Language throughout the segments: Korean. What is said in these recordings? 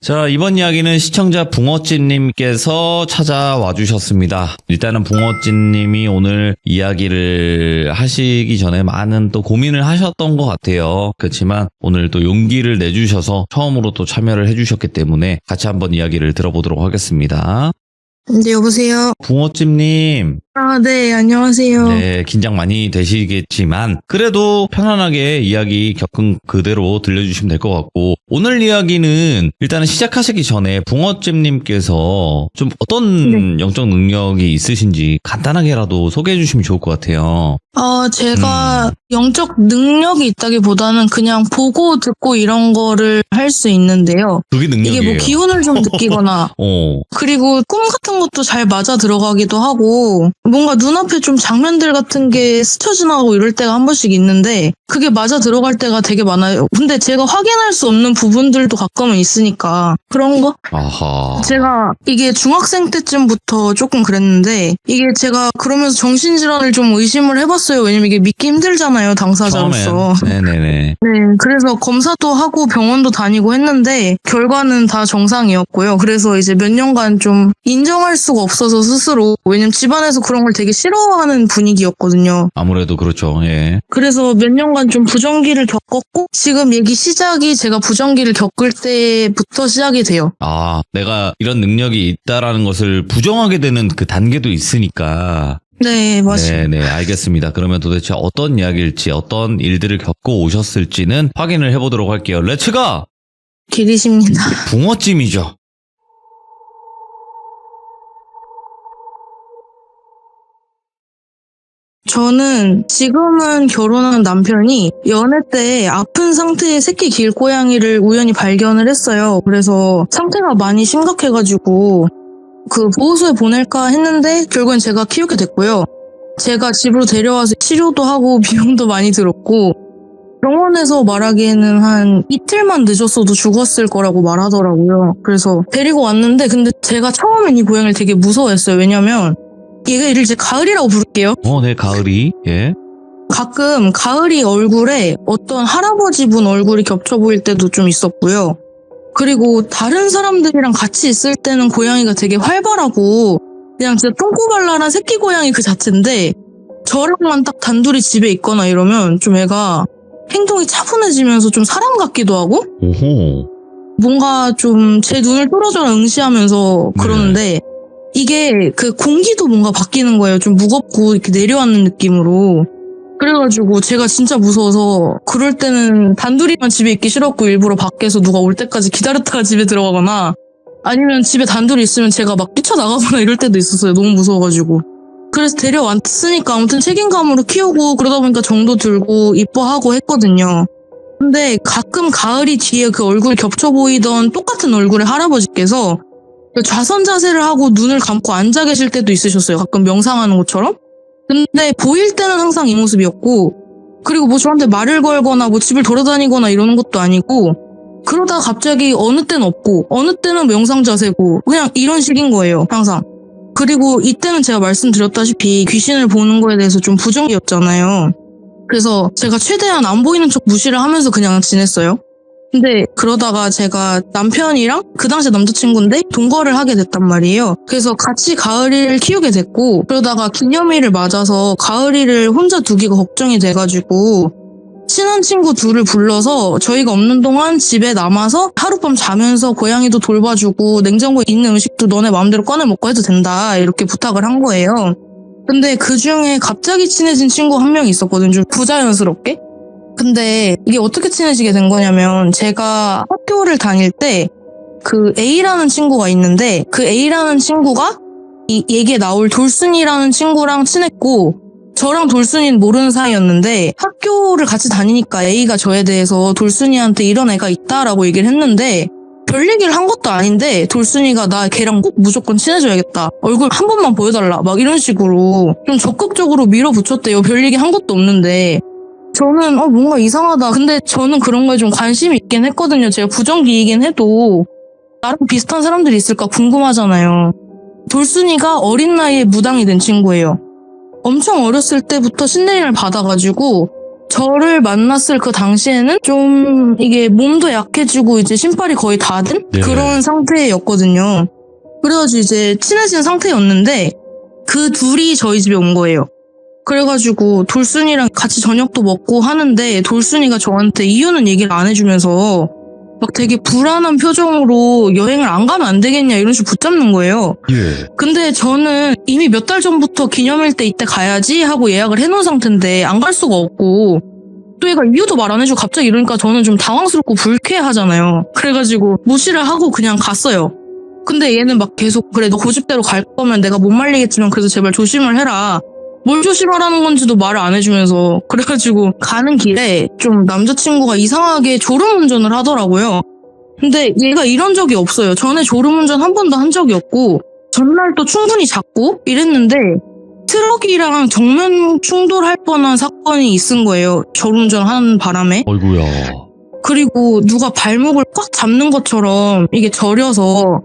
자, 이번 이야기는 시청자 붕어찌님께서 찾아와 주셨습니다. 일단은 붕어찌님이 오늘 이야기를 하시기 전에 많은 또 고민을 하셨던 것 같아요. 그렇지만 오늘 또 용기를 내주셔서 처음으로 또 참여를 해주셨기 때문에 같이 한번 이야기를 들어보도록 하겠습니다. 네, 여보세요? 붕어찌님. 네, 안녕하세요. 네, 긴장 많이 되시겠지만 그래도 편안하게 이야기 겪은 그대로 들려주시면 될 것 같고, 오늘 이야기는 일단은 시작하시기 전에 붕어찜님께서 좀 어떤 영적 능력이 있으신지 간단하게라도 소개해 주시면 좋을 것 같아요. 제가 영적 능력이 있다기보다는 그냥 보고 듣고 이런 거를 할 수 있는데요. 그게 능력이에요. 이게 뭐 기운을 좀 느끼거나 그리고 꿈 같은 것도 잘 맞아 들어가기도 하고, 뭔가 눈앞에 좀 장면들 같은 게 스쳐 지나가고 이럴 때가 한 번씩 있는데 그게 맞아 들어갈 때가 되게 많아요. 근데 제가 확인할 수 없는 부분들도 가끔은 있으니까 그런 거? 아하. 제가 이게 중학생 때쯤부터 조금 그랬는데, 이게 제가 그러면서 정신질환을 좀 의심을 해봤어요. 왜냐면 이게 믿기 힘들잖아요, 당사자로서. 처음엔. 네네네. 네, 그래서 검사도 하고 병원도 다니고 했는데 결과는 다 정상이었고요. 그래서 이제 몇 년간 좀 인정할 수가 없어서 스스로, 왜냐면 집안에서 그런 걸 되게 싫어하는 분위기였거든요. 아무래도 그렇죠. 예. 그래서 몇 년간 좀 부정기를 겪었고, 지금 얘기 시작이 제가 부정기를 겪을 때부터 시작이 돼요. 아, 내가 이런 능력이 있다라는 것을 부정하게 되는 그 단계도 있으니까. 네, 맞아요. 네네, 알겠습니다. 그러면 도대체 어떤 이야기일지, 어떤 일들을 겪고 오셨을지는 확인을 해보도록 할게요. 렛츠가! 길이십니다. 붕어찜이죠. 저는 지금은 결혼한 남편이 연애 때 아픈 상태의 새끼 길고양이를 우연히 발견을 했어요. 그래서 상태가 많이 심각해가지고 그 보호소에 보낼까 했는데 결국엔 제가 키우게 됐고요. 제가 집으로 데려와서 치료도 하고 비용도 많이 들었고, 병원에서 말하기에는 한 이틀만 늦었어도 죽었을 거라고 말하더라고요. 그래서 데리고 왔는데, 근데 제가 처음엔 이 고양이를 되게 무서워했어요. 왜냐면 얘를 이제 가을이라고 부를게요. 네, 가을이. 예. 가끔 가을이 얼굴에 어떤 할아버지 분 얼굴이 겹쳐 보일 때도 좀 있었고요. 그리고 다른 사람들이랑 같이 있을 때는 고양이가 되게 활발하고 그냥 진짜 똥꼬발랄한 새끼 고양이 그 자체인데, 저랑만 딱 단둘이 집에 있거나 이러면 좀 애가 행동이 차분해지면서 좀 사람 같기도 하고, 오호. 뭔가 좀 제 눈을 뚫어져라 응시하면서 그러는데, 이게 그 공기도 뭔가 바뀌는 거예요. 좀 무겁고 이렇게 내려앉는 느낌으로. 그래가지고 제가 진짜 무서워서 그럴 때는 단둘이만 집에 있기 싫었고 일부러 밖에서 누가 올 때까지 기다렸다가 집에 들어가거나, 아니면 집에 단둘이 있으면 제가 막 뛰쳐나가거나 이럴 때도 있었어요. 너무 무서워가지고. 그래서 데려왔으니까 아무튼 책임감으로 키우고 그러다 보니까 정도 들고 이뻐하고 했거든요. 근데 가끔 가을이 뒤에 그 얼굴 겹쳐 보이던 똑같은 얼굴의 할아버지께서 좌선 자세를 하고 눈을 감고 앉아 계실 때도 있으셨어요. 가끔 명상하는 것처럼. 근데 보일 때는 항상 이 모습이었고, 그리고 뭐 저한테 말을 걸거나 뭐 집을 돌아다니거나 이러는 것도 아니고, 그러다가 갑자기 어느 때는 없고 어느 때는 명상 자세고 그냥 이런 식인 거예요, 항상. 그리고 이때는 제가 말씀드렸다시피 귀신을 보는 거에 대해서 좀 부정이었잖아요. 그래서 제가 최대한 안 보이는 척 무시를 하면서 그냥 지냈어요. 근데 그러다가 제가 남편이랑 그 당시 남자친구인데 동거를 하게 됐단 말이에요. 그래서 같이 가을이를 키우게 됐고, 그러다가 기념일을 맞아서 가을이를 혼자 두기가 걱정이 돼가지고 친한 친구 둘을 불러서 저희가 없는 동안 집에 남아서 하룻밤 자면서 고양이도 돌봐주고 냉장고에 있는 음식도 너네 마음대로 꺼내 먹고 해도 된다, 이렇게 부탁을 한 거예요. 근데 그 중에 갑자기 친해진 친구 한 명이 있었거든요. 좀 부자연스럽게. 근데 이게 어떻게 친해지게 된 거냐면, 제가 학교를 다닐 때 그 A라는 친구가 있는데, 그 A라는 친구가 이 얘기에 나올 돌순이라는 친구랑 친했고, 저랑 돌순이는 모르는 사이였는데, 학교를 같이 다니니까 A가 저에 대해서 돌순이한테 이런 애가 있다라고 얘기를 했는데, 별 얘기를 한 것도 아닌데 돌순이가 나 걔랑 꼭 무조건 친해져야겠다, 얼굴 한 번만 보여달라, 막 이런 식으로 좀 적극적으로 밀어붙였대요. 별 얘기 한 것도 없는데. 저는 뭔가 이상하다. 근데 저는 그런 거에 좀 관심이 있긴 했거든요. 제가 부정기이긴 해도 나랑 비슷한 사람들이 있을까 궁금하잖아요. 돌순이가 어린 나이에 무당이 된 친구예요. 엄청 어렸을 때부터 신내림을 받아가지고 저를 만났을 그 당시에는 좀 이게 몸도 약해지고 이제 신발이 거의 닫은 네. 그런 상태였거든요. 그래가지고 이제 친해진 상태였는데 그 둘이 저희 집에 온 거예요. 그래가지고 돌순이랑 같이 저녁도 먹고 하는데 돌순이가 저한테 이유는 얘기를 안 해주면서 막 되게 불안한 표정으로 여행을 안 가면 안 되겠냐 이런 식으로 붙잡는 거예요. 예. 근데 저는 이미 몇 달 전부터 기념일 때 이때 가야지 하고 예약을 해놓은 상태인데 안 갈 수가 없고 또 얘가 이유도 말 안 해주고 갑자기 이러니까 저는 좀 당황스럽고 불쾌하잖아요. 그래가지고 무시를 하고 그냥 갔어요. 근데 얘는 막 계속 그래 너 고집대로 갈 거면 내가 못 말리겠지만 그래도 제발 조심을 해라. 뭘 조심하라는 건지도 말을 안 해주면서 그래가지고 가는 길에 좀 남자친구가 이상하게 졸음운전을 하더라고요. 근데 얘가 이런 적이 없어요. 전에 졸음운전 한 번도 한 적이 없고 전날 또 충분히 잤고 이랬는데 트럭이랑 정면 충돌할 뻔한 사건이 있은 거예요. 졸음운전 하는 바람에. 어이구야. 그리고 누가 발목을 꽉 잡는 것처럼 이게 저려서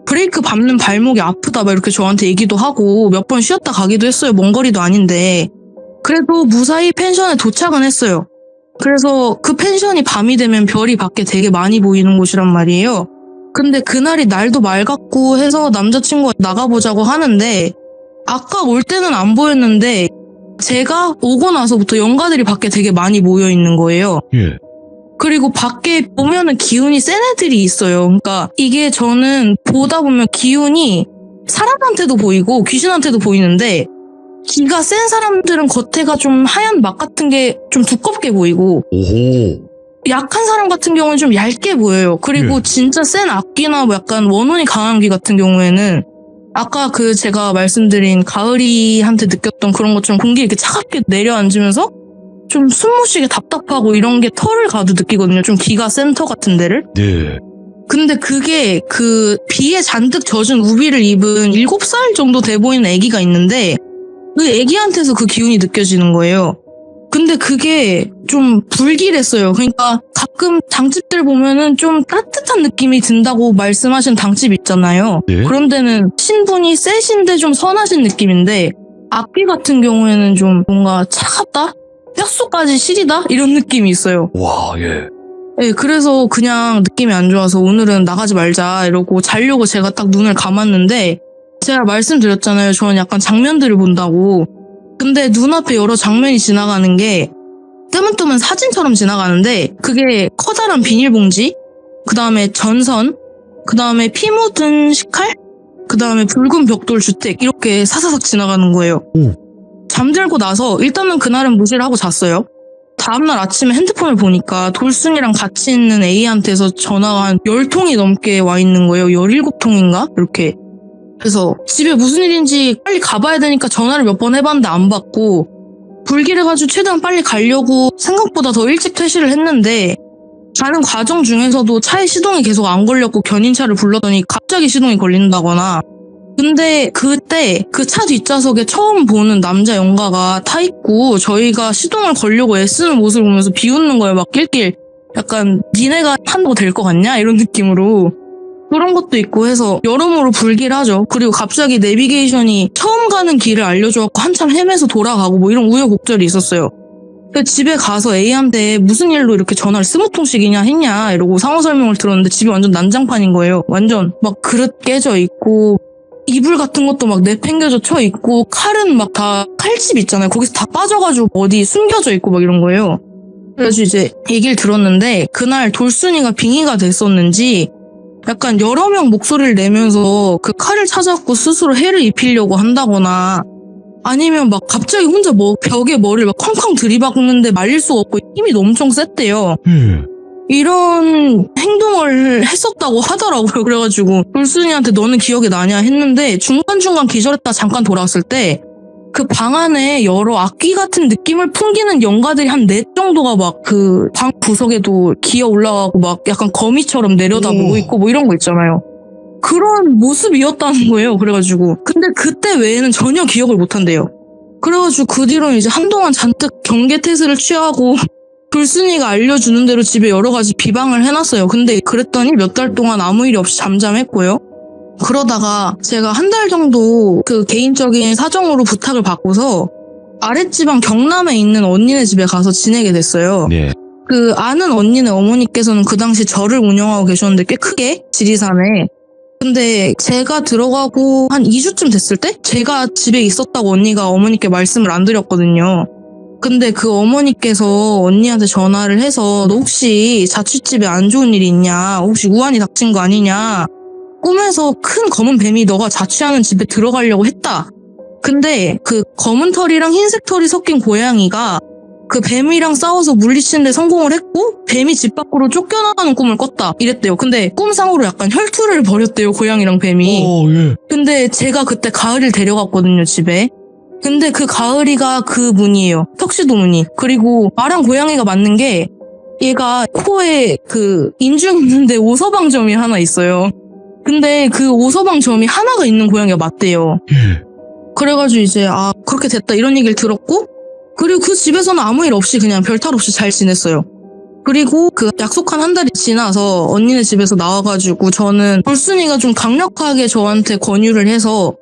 브레이크 밟는 발목이 아프다 막 이렇게 저한테 얘기도 하고 몇 번 쉬었다 가기도 했어요. 먼 거리도 아닌데. 그래도 무사히 펜션에 도착은 했어요. 그래서 그 펜션이 밤이 되면 별이 밖에 되게 많이 보이는 곳이란 말이에요. 근데 그날이 날도 맑았고 해서 남자친구가 나가보자고 하는데 아까 올 때는 안 보였는데 제가 오고 나서부터 연가들이 밖에 되게 많이 모여 있는 거예요. 예. 그리고 밖에 보면은 기운이 센 애들이 있어요. 그러니까 이게 저는 보다 보면 기운이 사람한테도 보이고 귀신한테도 보이는데 기가 센 사람들은 겉에가 좀 하얀 막 같은 게 좀 두껍게 보이고 오호. 약한 사람 같은 경우는 좀 얇게 보여요. 그리고 예. 진짜 센 악기나 뭐 약간 원혼이 강한 귀 같은 경우에는 아까 그 제가 말씀드린 가을이한테 느꼈던 그런 것처럼 공기 이렇게 차갑게 내려앉으면서 좀 숨 못 쉬게 답답하고 이런 게 털을 가도 느끼거든요. 좀 기가 센터 같은 데를. 네. 근데 그게 그 비에 잔뜩 젖은 우비를 입은 7살 정도 돼 보이는 아기가 있는데 그 아기한테서 그 기운이 느껴지는 거예요. 근데 그게 좀 불길했어요. 그러니까 가끔 당집들 보면은 좀 따뜻한 느낌이 든다고 말씀하신 당집 있잖아요. 네. 그런 데는 신분이 세신데 좀 선하신 느낌인데 악기 같은 경우에는 좀 뭔가 차갑다? 뼛속까지 시리다? 이런 느낌이 있어요. 와, 예. 네, 그래서 그냥 느낌이 안 좋아서 오늘은 나가지 말자 이러고 자려고 제가 딱 눈을 감았는데 제가 말씀드렸잖아요. 저는 약간 장면들을 본다고. 근데 눈앞에 여러 장면이 지나가는 게 뜨문뜨문 사진처럼 지나가는데 그게 커다란 비닐봉지, 그 다음에 전선, 그 다음에 피 묻은 식칼, 그 다음에 붉은 벽돌 주택 이렇게 사사삭 지나가는 거예요. 오. 잠들고 나서 일단은 그날은 무시를 하고 잤어요. 다음날 아침에 핸드폰을 보니까 돌순이랑 같이 있는 A한테서 전화가 한 10통이 넘게 와 있는 거예요. 17통인가? 이렇게. 그래서 집에 무슨 일인지 빨리 가봐야 되니까 전화를 몇 번 해봤는데 안 받고 불길해가지고 최대한 빨리 가려고 생각보다 더 일찍 퇴실을 했는데 가는 과정 중에서도 차에 시동이 계속 안 걸렸고 견인차를 불렀더니 갑자기 시동이 걸린다거나 근데 그때 그 차 뒷좌석에 처음 보는 남자 연가가 타있고 저희가 시동을 걸려고 애쓰는 모습을 보면서 비웃는 거예요. 막 낄낄 약간 니네가 한다고 될 것 같냐? 이런 느낌으로 그런 것도 있고 해서 여러모로 불길하죠. 그리고 갑자기 내비게이션이 처음 가는 길을 알려줘갖고 한참 헤매서 돌아가고 뭐 이런 우여곡절이 있었어요. 근데 집에 가서 A한테 무슨 일로 이렇게 전화를 20통씩이냐 했냐 이러고 상호 설명을 들었는데 집이 완전 난장판인 거예요. 완전 막 그릇 깨져 있고 이불 같은 것도 막 내팽겨져 쳐 있고 칼은 막 다 칼집 있잖아요. 거기서 다 빠져가지고 어디 숨겨져 있고 막 이런 거예요. 그래서 이제 얘기를 들었는데 그날 돌순이가 빙의가 됐었는지 약간 여러 명 목소리를 내면서 그 칼을 찾아갖고 스스로 해를 입히려고 한다거나 아니면 막 갑자기 혼자 뭐 벽에 머리를 막 쾅쾅 들이박는데 말릴 수가 없고 힘이 엄청 셌대요. 이런 행동을 했었다고 하더라고요. 그래가지고 돌순이한테 너는 기억이 나냐 했는데 중간중간 기절했다 잠깐 돌아왔을 때 그 방 안에 여러 악기 같은 느낌을 풍기는 연가들이 한 4 정도가 막 그 방 구석에도 기어 올라가고 막 약간 거미처럼 내려다보고 있고 뭐 이런 거 있잖아요. 그런 모습이었다는 거예요. 그래가지고 근데 그때 외에는 전혀 기억을 못 한대요. 그래가지고 그 뒤로는 이제 한동안 잔뜩 경계태세를 취하고 돌순이가 알려주는 대로 집에 여러 가지 비방을 해놨어요. 근데 그랬더니 몇 달 동안 아무 일이 없이 잠잠했고요. 그러다가 제가 한 달 정도 그 개인적인 사정으로 부탁을 받고서 아랫지방 경남에 있는 언니네 집에 가서 지내게 됐어요. 네. 그 아는 언니네 어머니께서는 그 당시 절을 운영하고 계셨는데 꽤 크게 지리산에. 근데 제가 들어가고 한 2주쯤 됐을 때 제가 집에 있었다고 언니가 어머니께 말씀을 안 드렸거든요. 근데 그 어머니께서 언니한테 전화를 해서 너 혹시 자취집에 안 좋은 일 있냐? 혹시 우환이 닥친 거 아니냐? 꿈에서 큰 검은 뱀이 너가 자취하는 집에 들어가려고 했다. 근데 그 검은 털이랑 흰색 털이 섞인 고양이가 그 뱀이랑 싸워서 물리치는데 성공을 했고 뱀이 집 밖으로 쫓겨나가는 꿈을 꿨다 이랬대요. 근데 꿈상으로 약간 혈투를 벌였대요, 고양이랑 뱀이. 예. 근데 제가 그때 가을이를 데려갔거든요, 집에. 근데 그 가을이가 그 무늬예요. 턱시도 무늬. 그리고 말랑 고양이가 맞는 게 얘가 코에 그 인중 있는데 오서방점이 하나 있어요. 근데 그 오서방점이 하나가 있는 고양이가 맞대요. 예. 그래가지고 이제 그렇게 됐다 이런 얘기를 들었고, 그리고 그 집에서는 아무 일 없이 그냥 별탈 없이 잘 지냈어요. 그리고 그 약속한 한 달이 지나서 언니네 집에서 나와가지고 저는 돌순이가 좀 강력하게 저한테 권유를 해서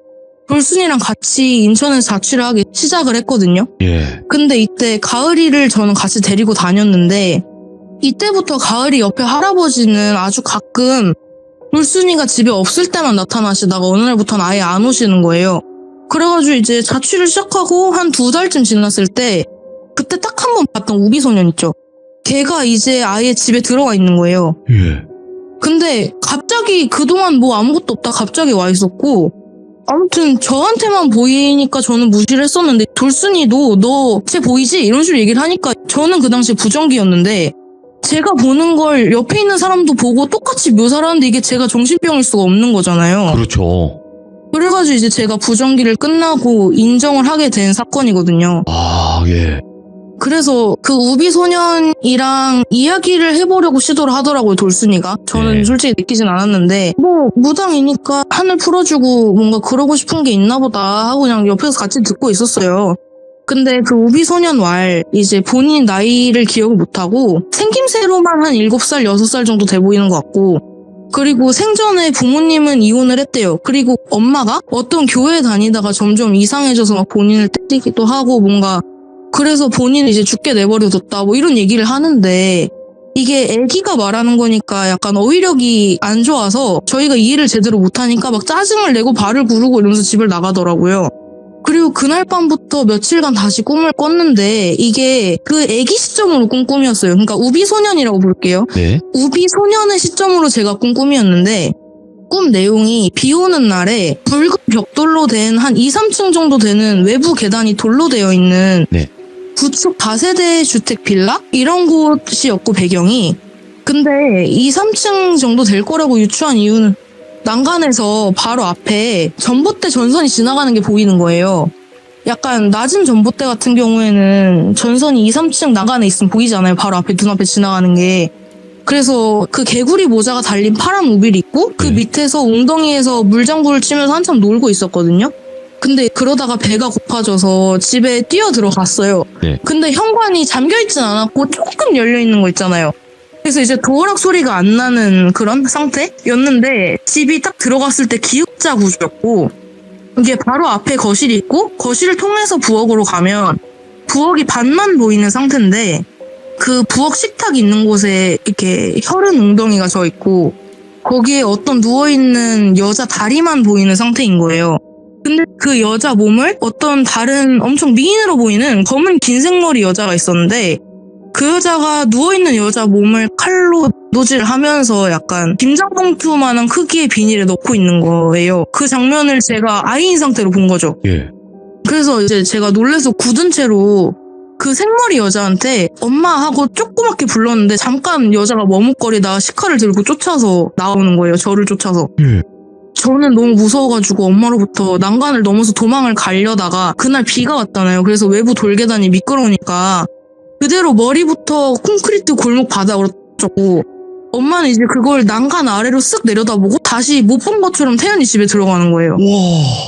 돌순이랑 같이 인천에서 자취를 하기 시작을 했거든요. 예. 근데 이때 가을이를 저는 같이 데리고 다녔는데 이때부터 가을이 옆에 할아버지는 아주 가끔 돌순이가 집에 없을 때만 나타나시다가 어느 날부터는 아예 안 오시는 거예요. 그래가지고 이제 자취를 시작하고 한 2달쯤 지났을 때 그때 딱 한 번 봤던 우비소년 있죠. 걔가 이제 아예 집에 들어와 있는 거예요. 예. 근데 갑자기 그동안 뭐 아무것도 없다 갑자기 와 있었고, 아무튼 저한테만 보이니까 저는 무시를 했었는데 돌순이도 너 쟤 보이지? 이런 식으로 얘기를 하니까 저는 그 당시에 부정기였는데 제가 보는 걸 옆에 있는 사람도 보고 똑같이 묘사를 하는데 이게 제가 정신병일 수가 없는 거잖아요. 그렇죠. 그래가지고 이제 제가 부정기를 끝나고 인정을 하게 된 사건이거든요. 예. 그래서 그 우비소년이랑 이야기를 해보려고 시도를 하더라고요, 돌순이가. 저는 네. 솔직히 느끼진 않았는데 뭐 무당이니까 한을 풀어주고 뭔가 그러고 싶은 게 있나 보다 하고 그냥 옆에서 같이 듣고 있었어요. 근데 그 우비소년 왈 이제 본인 나이를 기억을 못하고 생김새로만 한 7살, 6살 정도 돼 보이는 것 같고, 그리고 생전에 부모님은 이혼을 했대요. 그리고 엄마가 어떤 교회에 다니다가 점점 이상해져서 막 본인을 때리기도 하고 뭔가 그래서 본인을 이제 죽게 내버려뒀다 뭐 이런 얘기를 하는데, 이게 애기가 말하는 거니까 약간 어휘력이 안 좋아서 저희가 이해를 제대로 못하니까 막 짜증을 내고 발을 구르고 이러면서 집을 나가더라고요. 그리고 그날 밤부터 며칠간 다시 꿈을 꿨는데 이게 그 애기 시점으로 꾼 꿈이었어요. 그러니까 우비소년이라고 부를게요. 네. 우비소년의 시점으로 제가 꾼 꿈이었는데 꿈 내용이 비 오는 날에 붉은 벽돌로 된 한 2, 3층 정도 되는 외부 계단이 돌로 되어 있는 네. 구축 다세대 주택 빌라? 이런 곳이었고 배경이. 근데 2, 3층 정도 될 거라고 유추한 이유는 난간에서 바로 앞에 전봇대 전선이 지나가는 게 보이는 거예요. 약간 낮은 전봇대 같은 경우에는 전선이 2, 3층 난간에 있으면 보이잖아요. 바로 앞에 눈앞에 지나가는 게. 그래서 그 개구리 모자가 달린 파란 우비를 입고 그 밑에서 웅덩이에서 물장구를 치면서 한참 놀고 있었거든요. 근데 그러다가 배가 고파져서 집에 뛰어 들어갔어요. 네. 근데 현관이 잠겨있진 않았고 조금 열려있는 거 있잖아요. 그래서 이제 도어락 소리가 안 나는 그런 상태였는데 집이 딱 들어갔을 때 기역자 구조였고, 이게 바로 앞에 거실이 있고 거실을 통해서 부엌으로 가면 부엌이 반만 보이는 상태인데 그 부엌 식탁 있는 곳에 이렇게 혈흔 웅덩이가 져 있고 거기에 어떤 누워있는 여자 다리만 보이는 상태인 거예요. 근데 그 여자 몸을 어떤 다른 엄청 미인으로 보이는 검은 긴 생머리 여자가 있었는데 그 여자가 누워있는 여자 몸을 칼로 노질을 하면서 약간 김장봉투만한 크기의 비닐에 넣고 있는 거예요. 그 장면을 제가 아이인 상태로 본 거죠. 예. 그래서 이제 제가 놀래서 굳은 채로 그 생머리 여자한테 엄마 하고 조그맣게 불렀는데 잠깐 여자가 머뭇거리다가 식칼을 들고 쫓아서 나오는 거예요. 저를 쫓아서. 예. 저는 너무 무서워가지고 엄마로부터 난간을 넘어서 도망을 가려다가 그날 비가 왔잖아요. 그래서 외부 돌계단이 미끄러우니까 그대로 머리부터 콘크리트 골목 바닥으로 졌고, 엄마는 이제 그걸 난간 아래로 쓱 내려다보고 다시 못 본 것처럼 태연이 집에 들어가는 거예요. 와.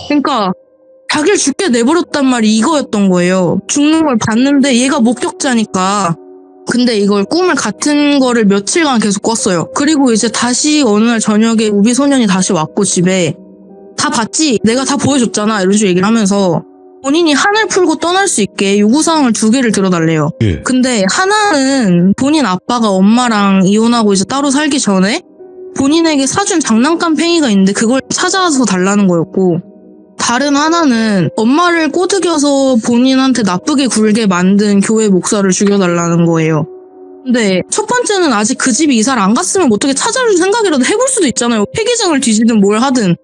그러니까 자기를 죽게 내버렸단 말이 이거였던 거예요. 죽는 걸 봤는데 얘가 목격자니까. 근데 이걸 꿈을 같은 거를 며칠간 계속 꿨어요. 그리고 이제 다시 어느 날 저녁에 우비소년이 다시 왔고 집에 다 봤지? 내가 다 보여줬잖아. 이런 식으로 얘기를 하면서 본인이 한을 풀고 떠날 수 있게 요구사항을 2개를 들어달래요. 예. 근데 하나는 본인 아빠가 엄마랑 이혼하고 이제 따로 살기 전에 본인에게 사준 장난감 팽이가 있는데 그걸 찾아서 달라는 거였고, 다른 하나는 엄마를 꼬드겨서 본인한테 나쁘게 굴게 만든 교회 목사를 죽여달라는 거예요. 근데 첫 번째는 아직 그 집에 이사를 안 갔으면 어떻게 찾아줄 생각이라도 해볼 수도 있잖아요. 회계장을 뒤지든 뭘 하든.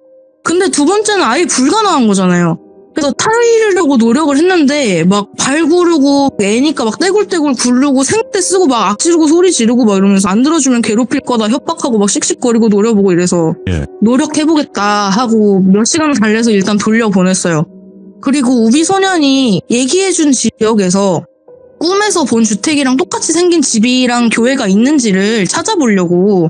근데 두 번째는 아예 불가능한 거잖아요. 그래서 타이려고 노력을 했는데 막 발 구르고 애니까 막 떼굴떼굴 굴르고 생떼 쓰고 막 악지르고 소리 지르고 막 이러면서 안 들어주면 괴롭힐 거다 협박하고 막 씩씩거리고 노려보고 이래서 예. 노력해보겠다 하고 몇 시간을 달래서 일단 돌려보냈어요. 그리고 우비 소년이 얘기해준 지역에서 꿈에서 본 주택이랑 똑같이 생긴 집이랑 교회가 있는지를 찾아보려고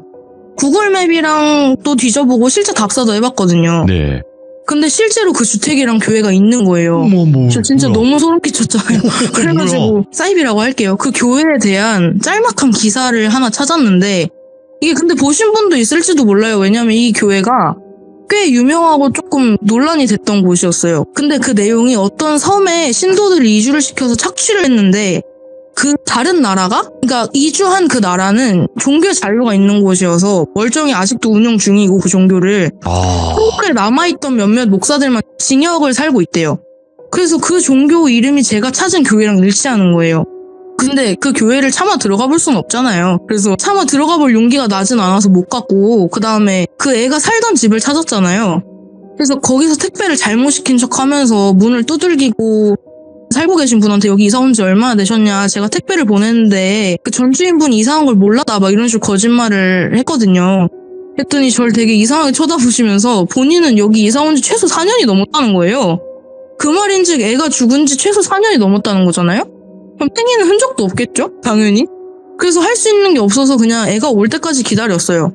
구글맵이랑 또 뒤져보고 실제 답사도 해봤거든요. 네. 근데 실제로 그 주택이랑 교회가 있는 거예요. 저 진짜 뭐야. 너무 소름 끼쳤잖아요. 그래가지고 사이비라고 할게요. 그 교회에 대한 짤막한 기사를 하나 찾았는데 이게 근데 보신 분도 있을지도 몰라요. 왜냐면 이 교회가 꽤 유명하고 조금 논란이 됐던 곳이었어요. 근데 그 내용이 어떤 섬에 신도들을 이주를 시켜서 착취를 했는데 그 다른 나라가? 그러니까 이주한 그 나라는 종교 자유가 있는 곳이어서 멀쩡히 아직도 운영 중이고 그 종교를 한국에 남아있던 몇몇 목사들만 징역을 살고 있대요. 그래서 그 종교 이름이 제가 찾은 교회랑 일치하는 거예요. 근데 그 교회를 차마 들어가 볼 수는 없잖아요. 그래서 차마 들어가 볼 용기가 나진 않아서 못 갔고 그 다음에 그 애가 살던 집을 찾았잖아요. 그래서 거기서 택배를 잘못 시킨 척 하면서 문을 두들기고 살고 계신 분한테 여기 이사 온 지 얼마나 되셨냐, 제가 택배를 보냈는데 그 전주인분이 이사한 걸 몰랐다 막 이런 식으로 거짓말을 했거든요. 했더니 저를 되게 이상하게 쳐다보시면서 본인은 여기 이사 온 지 최소 4년이 넘었다는 거예요. 그 말인즉 애가 죽은 지 최소 4년이 넘었다는 거잖아요? 그럼 팽이는 흔적도 없겠죠? 당연히. 그래서 할 수 있는 게 없어서 그냥 애가 올 때까지 기다렸어요.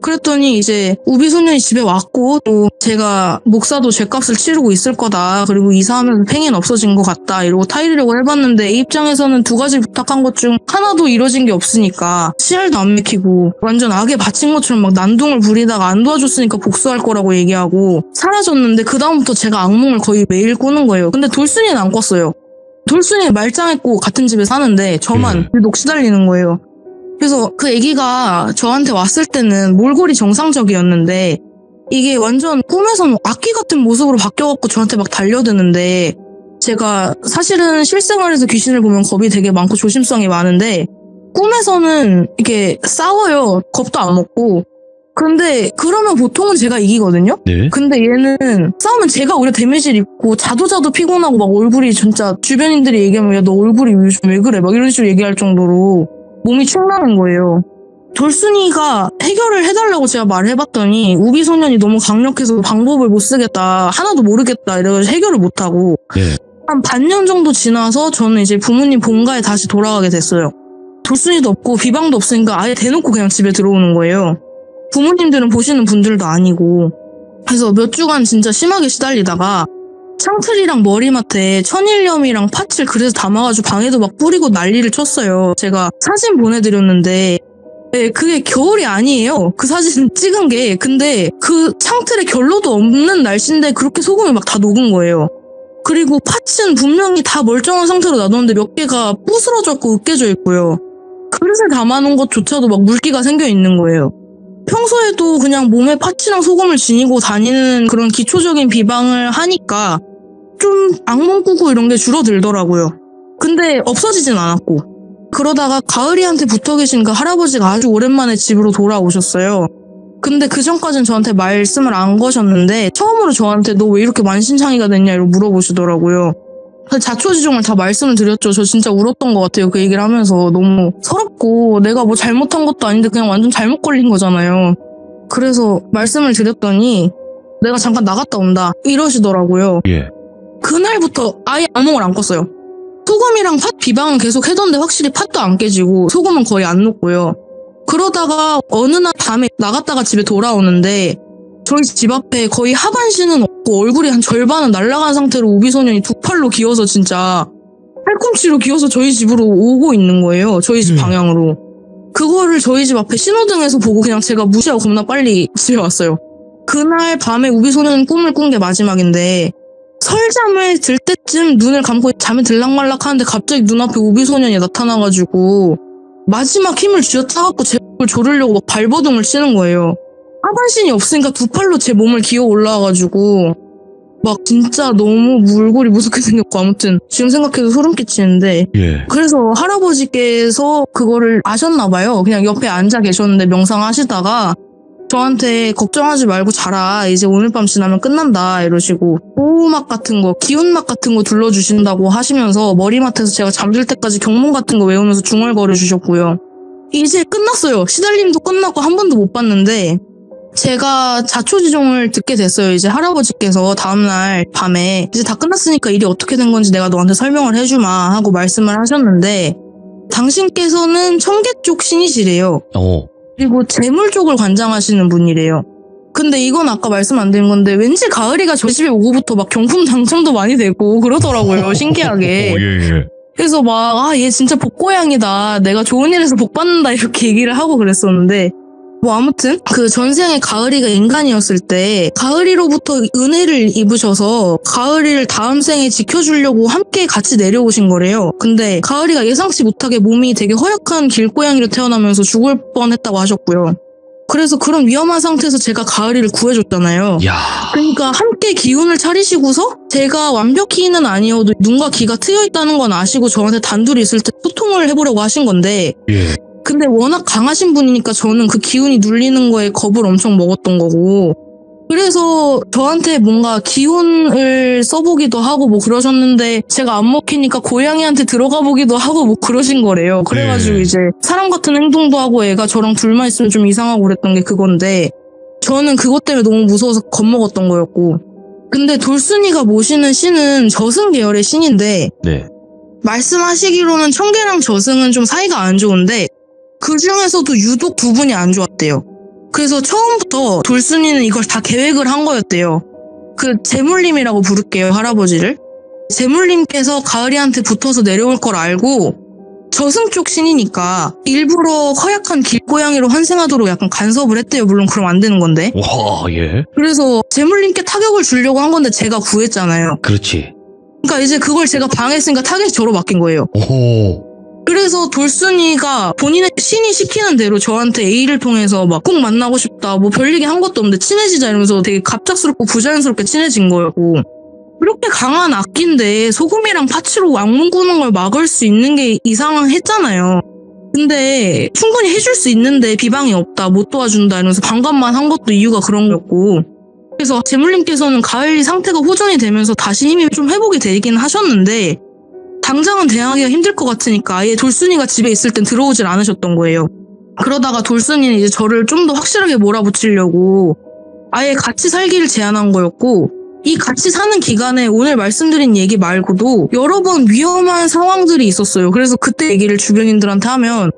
그랬더니 이제 우비소년이 집에 왔고 또 제가 목사도 죗값을 치르고 있을 거다. 그리고 이사하면서 팽이는 없어진 것 같다. 이러고 타이르려고 해봤는데 이 입장에서는 2가지 부탁한 것 중 하나도 이뤄진 게 없으니까 씨알도 안 맥히고 완전 악에 바친 것처럼 막 난동을 부리다가 안 도와줬으니까 복수할 거라고 얘기하고 사라졌는데 그 다음부터 제가 악몽을 거의 매일 꾸는 거예요. 근데 돌순이는 안 꿨어요. 돌순이 말짱했고 같은 집에 사는데 저만 유독 시달리는 거예요. 그래서 그 애기가 저한테 왔을 때는 몰골이 정상적이었는데 이게 완전 꿈에서는 악귀 같은 모습으로 바뀌어갖고 저한테 막 달려드는데 제가 사실은 실생활에서 귀신을 보면 겁이 되게 많고 조심성이 많은데 꿈에서는 이렇게 싸워요. 겁도 안 먹고. 근데 그러면 보통은 제가 이기거든요? 네. 근데 얘는 싸우면 제가 오히려 데미지를 입고 자도 피곤하고 막 얼굴이 진짜 주변인들이 얘기하면 야 너 얼굴이 요즘 왜 그래? 막 이런 식으로 얘기할 정도로 몸이 축나는 거예요. 돌순이가 해결을 해달라고 제가 말을 해봤더니 우비소년이 너무 강력해서 방법을 못 쓰겠다, 하나도 모르겠다 이래가지고 해결을 못하고 네. 한 반년 정도 지나서 저는 이제 부모님 본가에 다시 돌아가게 됐어요. 돌순이도 없고 비방도 없으니까 아예 대놓고 그냥 집에 들어오는 거예요. 부모님들은 보시는 분들도 아니고. 그래서 몇 주간 진짜 심하게 시달리다가 창틀이랑 머리맡에 천일염이랑 팥을 그래서 담아가지고 방에도 막 뿌리고 난리를 쳤어요. 제가 사진 보내드렸는데 네, 그게 겨울이 아니에요. 그 사진 찍은 게. 근데 그 창틀에 결로도 없는 날씨인데 그렇게 소금이 막 다 녹은 거예요. 그리고 팥은 분명히 다 멀쩡한 상태로 놔뒀는데 몇 개가 부스러졌고 으깨져 있고요. 그릇에 담아놓은 것조차도 막 물기가 생겨 있는 거예요. 평소에도 그냥 몸에 팥이랑 소금을 지니고 다니는 그런 기초적인 비방을 하니까 좀 악몽 꾸고 이런 게 줄어들더라고요. 근데 없어지진 않았고. 그러다가 가을이한테 붙어 계신 그 할아버지가 아주 오랜만에 집으로 돌아오셨어요. 근데 그 전까진 저한테 말씀을 안 거셨는데 처음으로 저한테 너 왜 이렇게 만신창이가 됐냐 이러고 물어보시더라고요. 자초지종을 다 말씀을 드렸죠. 저 진짜 울었던 것 같아요. 그 얘기를 하면서. 너무 서럽고 내가 뭐 잘못한 것도 아닌데 그냥 완전 잘못 걸린 거잖아요. 그래서 말씀을 드렸더니 내가 잠깐 나갔다 온다 이러시더라고요. 예. 그날부터 아예 악몽을 안 꿨어요. 소금이랑 팥 비방은 계속 해던데 확실히 팥도 안 깨지고 소금은 거의 안 녹고요. 그러다가 어느 날 밤에 나갔다가 집에 돌아오는데 저희 집 앞에 거의 하반신은 없고 얼굴이 한 절반은 날아간 상태로 우비소년이 2팔로 기어서 진짜 팔꿈치로 기어서 저희 집으로 오고 있는 거예요. 저희 집 방향으로. 그거를 저희 집 앞에 신호등에서 보고 그냥 제가 무시하고 겁나 빨리 집에 왔어요. 그날 밤에 우비소년은 꿈을 꾼 게 마지막인데 설잠을 들 때쯤 눈을 감고 잠이 들락말락 하는데 갑자기 눈앞에 우비소년이 나타나가지고 마지막 힘을 쥐어짜갖고 제 몸을 조르려고 막 발버둥을 치는 거예요. 하반신이 없으니까 두 팔로 제 몸을 기어 올라와가지고 막 진짜 너무 물골이 무섭게 생겼고 아무튼 지금 생각해도 소름 끼치는데 예. 그래서 할아버지께서 그거를 아셨나봐요. 그냥 옆에 앉아 계셨는데 명상하시다가 저한테 걱정하지 말고 자라. 이제 오늘 밤 지나면 끝난다. 이러시고 보호막 같은 거, 기운막 같은 거 둘러주신다고 하시면서 머리맡에서 제가 잠들 때까지 경문 같은 거 외우면서 중얼거려 주셨고요. 이제 끝났어요. 시달림도 끝났고 한 번도 못 봤는데 제가 자초지종을 듣게 됐어요. 이제 할아버지께서 다음날 밤에 이제 다 끝났으니까 일이 어떻게 된 건지 내가 너한테 설명을 해주마 하고 말씀을 하셨는데 당신께서는 청계 쪽 신이시래요. 그리고 재물 쪽을 관장하시는 분이래요. 근데 이건 아까 말씀 안 드린 건데 왠지 가을이가 저희 집에 오고부터 막 경품 당첨도 많이 되고 그러더라고요. 신기하게. 예. 그래서 막 얘 진짜 복고양이다. 내가 좋은 일에서 복 받는다 이렇게 얘기를 하고 그랬었는데 뭐 아무튼 그 전생에 가을이가 인간이었을 때 가을이로부터 은혜를 입으셔서 가을이를 다음 생에 지켜주려고 함께 같이 내려오신 거래요. 근데 가을이가 예상치 못하게 몸이 되게 허약한 길고양이로 태어나면서 죽을 뻔했다고 하셨고요. 그래서 그런 위험한 상태에서 제가 가을이를 구해줬잖아요. 야. 그러니까 함께 기운을 차리시고서 제가 완벽히는 아니어도 눈과 귀가 트여있다는 건 아시고 저한테 단둘이 있을 때 소통을 해보려고 하신 건데 예. 근데 워낙 강하신 분이니까 저는 그 기운이 눌리는 거에 겁을 엄청 먹었던 거고 그래서 저한테 뭔가 기운을 써보기도 하고 뭐 그러셨는데 제가 안 먹히니까 고양이한테 들어가 보기도 하고 뭐 그러신 거래요. 그래가지고 이제 사람 같은 행동도 하고 애가 저랑 둘만 있으면 좀 이상하고 그랬던 게 그건데 저는 그것 때문에 너무 무서워서 겁먹었던 거였고 근데 돌순이가 모시는 신은 저승 계열의 신인데 네. 말씀하시기로는 청계랑 저승은 좀 사이가 안 좋은데 그 중에서도 유독 두 분이 안 좋았대요. 그래서 처음부터 돌순이는 이걸 다 계획을 한 거였대요. 그 재물님이라고 부를게요, 할아버지를. 재물님께서 가을이한테 붙어서 내려올 걸 알고 저승 쪽 신이니까 일부러 허약한 길고양이로 환생하도록 약간 간섭을 했대요. 물론 그럼 안 되는 건데. 와, 예. 그래서 재물님께 타격을 주려고 한 건데 제가 구했잖아요. 그렇지. 그러니까 이제 그걸 제가 방해했으니까 타겟이 저로 바뀐 거예요. 오호. 그래서 돌순이가 본인의 신이 시키는 대로 저한테 A를 통해서 막 꼭 만나고 싶다, 뭐 별얘기 한 것도 없는데 친해지자 이러면서 되게 갑작스럽고 부자연스럽게 친해진 거였고 그렇게 강한 악기인데 소금이랑 파츠로 악몽 꾸는 걸 막을 수 있는 게 이상했잖아요. 근데 충분히 해줄 수 있는데 비방이 없다, 못 도와준다 이러면서 반감만 한 것도 이유가 그런 거였고 그래서 재물님께서는 가을이 상태가 호전이 되면서 다시 힘이 좀 회복이 되긴 하셨는데 당장은 대응하기가 힘들 것 같으니까 아예 돌순이가 집에 있을 땐 들어오질 않으셨던 거예요. 그러다가 돌순이는 이제 저를 좀 더 확실하게 몰아붙이려고 아예 같이 살기를 제안한 거였고 이 같이 사는 기간에 오늘 말씀드린 얘기 말고도 여러 번 위험한 상황들이 있었어요. 그래서 그때 얘기를 주변인들한테 하면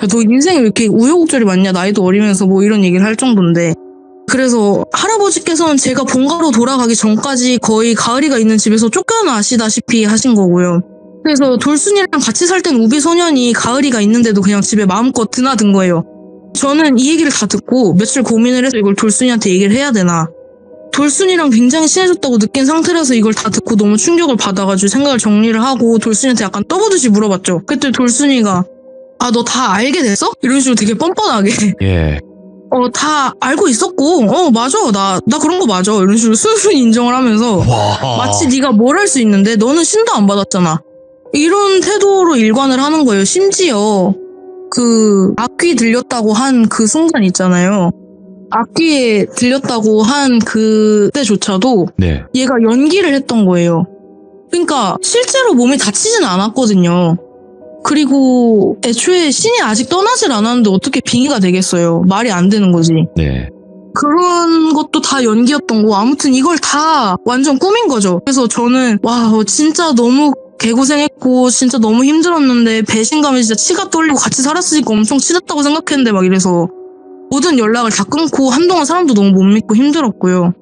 야, 너 인생에 왜 이렇게 우여곡절이 많냐 나이도 어리면서 뭐 이런 얘기를 할 정도인데 그래서 할아버지께서는 제가 본가로 돌아가기 전까지 거의 가을이가 있는 집에서 쫓겨나시다시피 하신 거고요. 그래서 돌순이랑 같이 살 땐 우비소년이 가을이가 있는데도 그냥 집에 마음껏 드나든 거예요. 저는 이 얘기를 다 듣고 며칠 고민을 해서 이걸 돌순이한테 얘기를 해야 되나. 돌순이랑 굉장히 친해졌다고 느낀 상태라서 이걸 다 듣고 너무 충격을 받아가지고 생각을 정리를 하고 돌순이한테 약간 떠보듯이 물어봤죠. 그때 돌순이가 너 다 알게 됐어? 이런 식으로 되게 뻔뻔하게 예. 다 알고 있었고 맞아 나 그런 거 맞아 이런 식으로 순순히 인정을 하면서 와. 마치 네가 뭘 할 수 있는데 너는 신도 안 받았잖아 이런 태도로 일관을 하는 거예요. 심지어 그 악귀 들렸다고 한 그 순간 있잖아요. 악귀에 들렸다고 한 그때조차도 네. 얘가 연기를 했던 거예요. 그러니까 실제로 몸이 다치진 않았거든요. 그리고 애초에 신이 아직 떠나질 않았는데 어떻게 빙의가 되겠어요. 말이 안 되는 거지. 네. 그런 것도 다 연기였던 거고 아무튼 이걸 다 완전 꾸민 거죠. 그래서 저는 와 진짜 너무 개고생했고 진짜 너무 힘들었는데 배신감에 진짜 치가 떨리고 같이 살았으니까 엄청 친했다고 생각했는데 막 이래서 모든 연락을 다 끊고 한동안 사람도 너무 못 믿고 힘들었고요.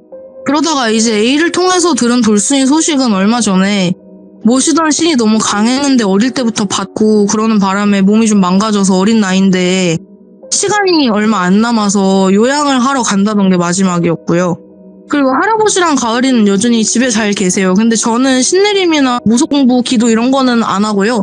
그러다가 이제 A를 통해서 들은 돌순이 소식은 얼마 전에 모시던 신이 너무 강했는데 어릴 때부터 받고 그러는 바람에 몸이 좀 망가져서 어린 나이인데 시간이 얼마 안 남아서 요양을 하러 간다던 게 마지막이었고요. 그리고 할아버지랑 가을이는 여전히 집에 잘 계세요. 근데 저는 신내림이나 무속공부, 기도 이런 거는 안 하고요.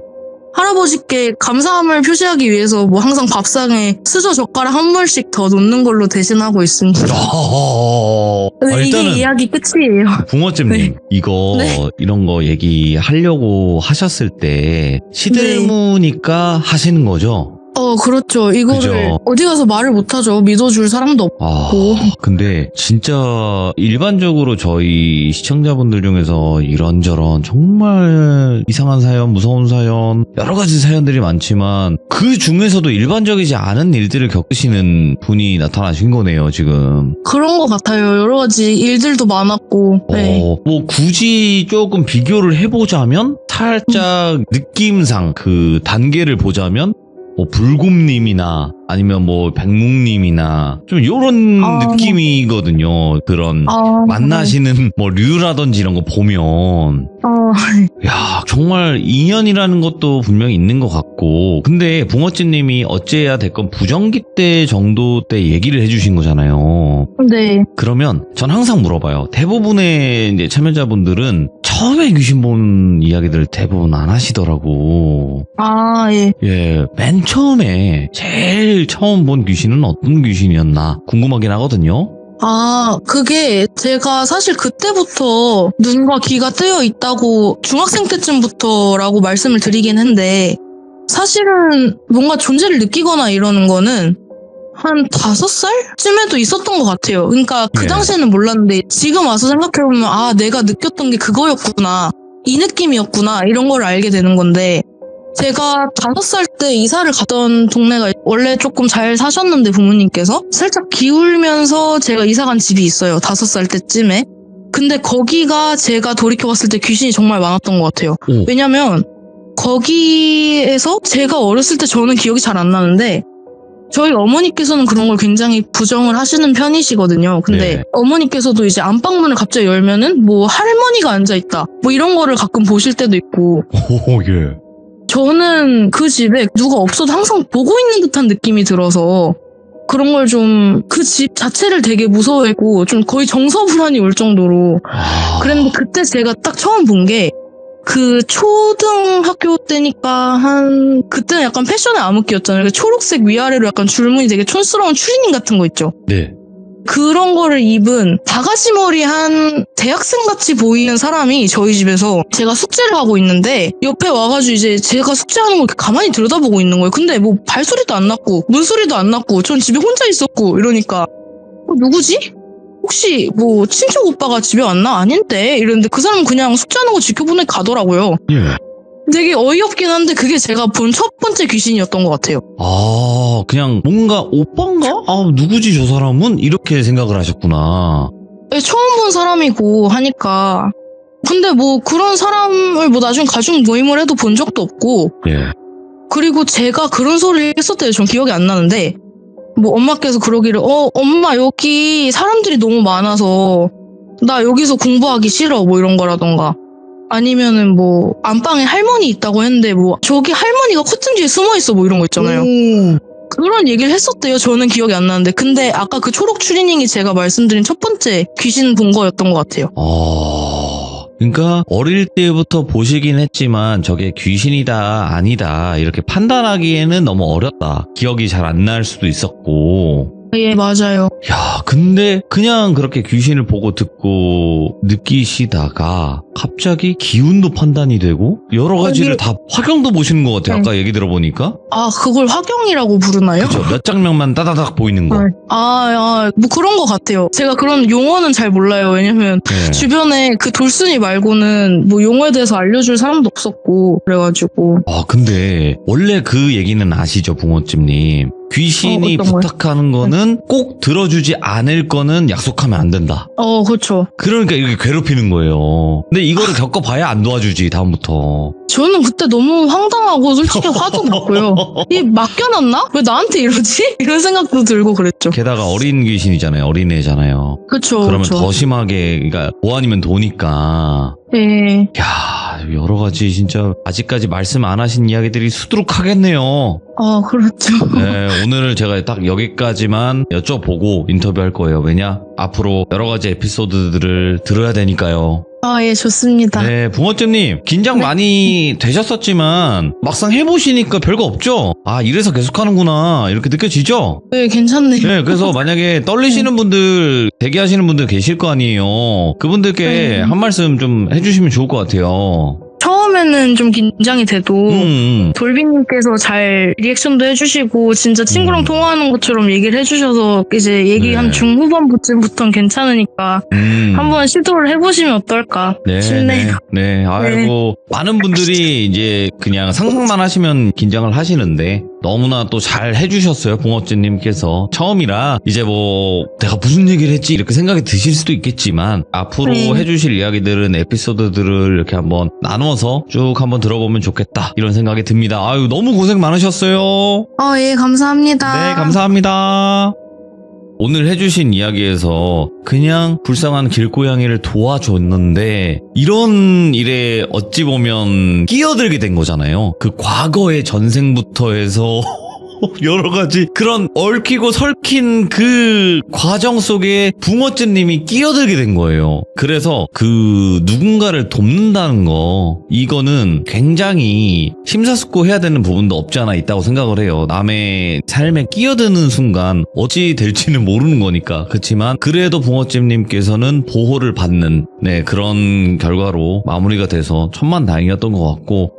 할아버지께 감사함을 표시하기 위해서 뭐 항상 밥상에 수저 젓가락 한 번씩 더 놓는 걸로 대신하고 있습니다. 네, 일단은 이게 이야기 끝이에요. 붕어찜님 네. 이거 네. 이런 거 얘기하려고 하셨을 때 시들무니까 하시는 거죠? 그렇죠. 이거를 그죠. 어디 가서 말을 못하죠. 믿어줄 사람도 없고. 근데 진짜 일반적으로 저희 시청자분들 중에서 이런저런 정말 이상한 사연, 무서운 사연, 여러 가지 사연들이 많지만 그 중에서도 일반적이지 않은 일들을 겪으시는 분이 나타나신 거네요, 지금. 그런 것 같아요. 여러 가지 일들도 많았고. 네. 뭐 굳이 조금 비교를 해보자면 살짝 느낌상 그 단계를 보자면 뭐 불곰님이나 아니면 뭐 백묵님이나 좀 요런 느낌이거든요. 그런 만나시는 뭐 류라든지 이런 거 보면 야 정말 인연이라는 것도 분명히 있는 것 같고 근데 붕어찌님이 어째야 됐건 부정기 때 정도 때 얘기를 해주신 거잖아요. 네. 그러면 전 항상 물어봐요. 대부분의 이제 참여자분들은 처음에 귀신 본 이야기들 대부분 안 하시더라고. 예. 예, 맨 처음에 제일 처음 본 귀신은 어떤 귀신이었나 궁금하긴 하거든요. 그게 제가 사실 그때부터 눈과 귀가 뜨여 있다고 중학생 때쯤부터라고 말씀을 드리긴 했는데 사실은 뭔가 존재를 느끼거나 이러는 거는 한 5살쯤에도 있었던 것 같아요. 그러니까 그 네. 당시에는 몰랐는데 지금 와서 생각해보면 내가 느꼈던 게 그거였구나. 이 느낌이었구나. 이런 걸 알게 되는 건데 제가 5살 때 이사를 갔던 동네가 원래 조금 잘 사셨는데 부모님께서 살짝 기울면서 제가 이사 간 집이 있어요. 5살 때쯤에. 근데 거기가 제가 돌이켜봤을 때 귀신이 정말 많았던 것 같아요. 오. 왜냐면 거기에서 제가 어렸을 때 저는 기억이 잘 안 나는데 저희 어머니께서는 그런 걸 굉장히 부정을 하시는 편이시거든요. 근데 네. 어머니께서도 이제 안방문을 갑자기 열면은 뭐 할머니가 앉아있다. 뭐 이런 거를 가끔 보실 때도 있고. 오, 예. 저는 그 집에 누가 없어도 항상 보고 있는 듯한 느낌이 들어서 그런 걸 좀 그 집 자체를 되게 무서워했고 좀 거의 정서불안이 올 정도로 그랬는데 그때 제가 딱 처음 본 게 그 초등학교 때니까 그때는 약간 패션의 암흑기였잖아요. 그 초록색 위아래로 약간 줄무늬 되게 촌스러운 추리닝 같은 거 있죠. 네. 그런 거를 입은 바가지 머리 한 대학생같이 보이는 사람이 저희 집에서 제가 숙제를 하고 있는데 옆에 와가지고 이제 제가 숙제하는 걸 이렇게 가만히 들여다보고 있는 거예요. 근데 뭐 발소리도 안 났고 문소리도 안 났고 전 집에 혼자 있었고 이러니까 누구지? 혹시 뭐 친척 오빠가 집에 왔나? 아닌데 이랬는데 그 사람은 그냥 숙제하는 거 지켜보니 가더라고요. 예. 되게 어이없긴 한데 그게 제가 본 첫 번째 귀신이었던 것 같아요. 그냥 뭔가 오빠인가? 누구지 저 사람은? 이렇게 생각을 하셨구나. 처음 본 사람이고 하니까 근데 뭐 그런 사람을 뭐 나중에 가족 모임을 해도 본 적도 없고 예. 그리고 제가 그런 소리를 했었대요. 전 기억이 안 나는데 뭐 엄마께서 그러기를 엄마 여기 사람들이 너무 많아서 나 여기서 공부하기 싫어 뭐 이런 거라던가 아니면은 뭐 안방에 할머니 있다고 했는데 뭐 저기 할머니가 커튼 뒤에 숨어있어 뭐 이런 거 있잖아요. 그런 얘기를 했었대요. 저는 기억이 안 나는데 근데 아까 그 초록 추리닝이 제가 말씀드린 첫 번째 귀신 본 거였던 것 같아요. 그러니까 어릴 때부터 보시긴 했지만 저게 귀신이다 아니다 이렇게 판단하기에는 너무 어렵다. 기억이 잘 안 날 수도 있었고. 예, 맞아요. 야, 근데 그냥 그렇게 귀신을 보고 듣고 느끼시다가 갑자기 기운도 판단이 되고 여러 가지를 다 화경도 보시는 것 같아요. 아까 얘기 들어보니까. 그걸 화경이라고 부르나요? 그렇죠. 몇 장면만 따다닥 보이는 거. 뭐 그런 것 같아요. 제가 그런 용어는 잘 몰라요. 왜냐면 네. 주변에 그 돌순이 말고는 뭐 용어에 대해서 알려줄 사람도 없었고 그래가지고. 근데 원래 그 얘기는 아시죠, 붕어찜님? 귀신이 어떤 거요? 부탁하는 거는 꼭 들어주지 않을 거는 약속하면 안 된다. 그렇죠. 그러니까 이렇게 괴롭히는 거예요. 근데 이거를 겪어봐야 안 도와주지, 다음부터. 저는 그때 너무 황당하고 솔직히 화도 났고요. 이 맡겨놨나? 왜 나한테 이러지? 이런 생각도 들고 그랬죠. 게다가 어린 귀신이잖아요. 어린애잖아요. 그쵸. 그러면 그쵸. 더 심하게, 그러니까 뭐 아니면 도니까. 예. 야, 여러 가지 진짜 아직까지 말씀 안 하신 이야기들이 수두룩하겠네요. 그렇죠. 네, 오늘 제가 딱 여기까지만 여쭤보고 인터뷰할 거예요. 왜냐? 앞으로 여러 가지 에피소드들을 들어야 되니까요. 예, 좋습니다. 네, 붕어잼님 긴장 네. 많이 되셨었지만 막상 해보시니까 별거 없죠? 아, 이래서 계속하는구나 이렇게 느껴지죠? 네, 괜찮네요. 네, 그래서 만약에 떨리시는 분들, 대기하시는 분들 계실 거 아니에요. 그분들께 네. 한 말씀 좀 해주시면 좋을 것 같아요. 처음에는 좀 긴장이 돼도 돌비님께서 잘 리액션도 해주시고 진짜 친구랑 통화하는 것처럼 얘기를 해주셔서 이제 얘기 네. 한 중후반부터는 괜찮으니까 한번 시도를 해보시면 어떨까 싶네요. 네. 아이고, 많은 분들이 이제 그냥 상상만 하시면 긴장을 하시는데 너무나 또 잘 해주셨어요. 붕어찌님께서. 처음이라 이제 뭐 내가 무슨 얘기를 했지 이렇게 생각이 드실 수도 있겠지만 앞으로 네. 해주실 이야기들은 에피소드들을 이렇게 한번 나누어서 쭉 한번 들어보면 좋겠다 이런 생각이 듭니다. 아유, 너무 고생 많으셨어요. 예, 감사합니다. 네, 감사합니다. 오늘 해주신 이야기에서 그냥 불쌍한 길고양이를 도와줬는데 이런 일에 어찌 보면 끼어들게 된 거잖아요. 그 과거의 전생부터 해서 여러 가지 그런 얽히고 설킨 그 과정 속에 붕어찌님이 끼어들게 된 거예요. 그래서 그 누군가를 돕는다는 거 이거는 굉장히 심사숙고해야 되는 부분도 없지 않아 있다고 생각을 해요. 남의 삶에 끼어드는 순간 어찌 될지는 모르는 거니까. 그렇지만 그래도 붕어찌님께서는 보호를 받는 그런 결과로 마무리가 돼서 천만다행이었던 것 같고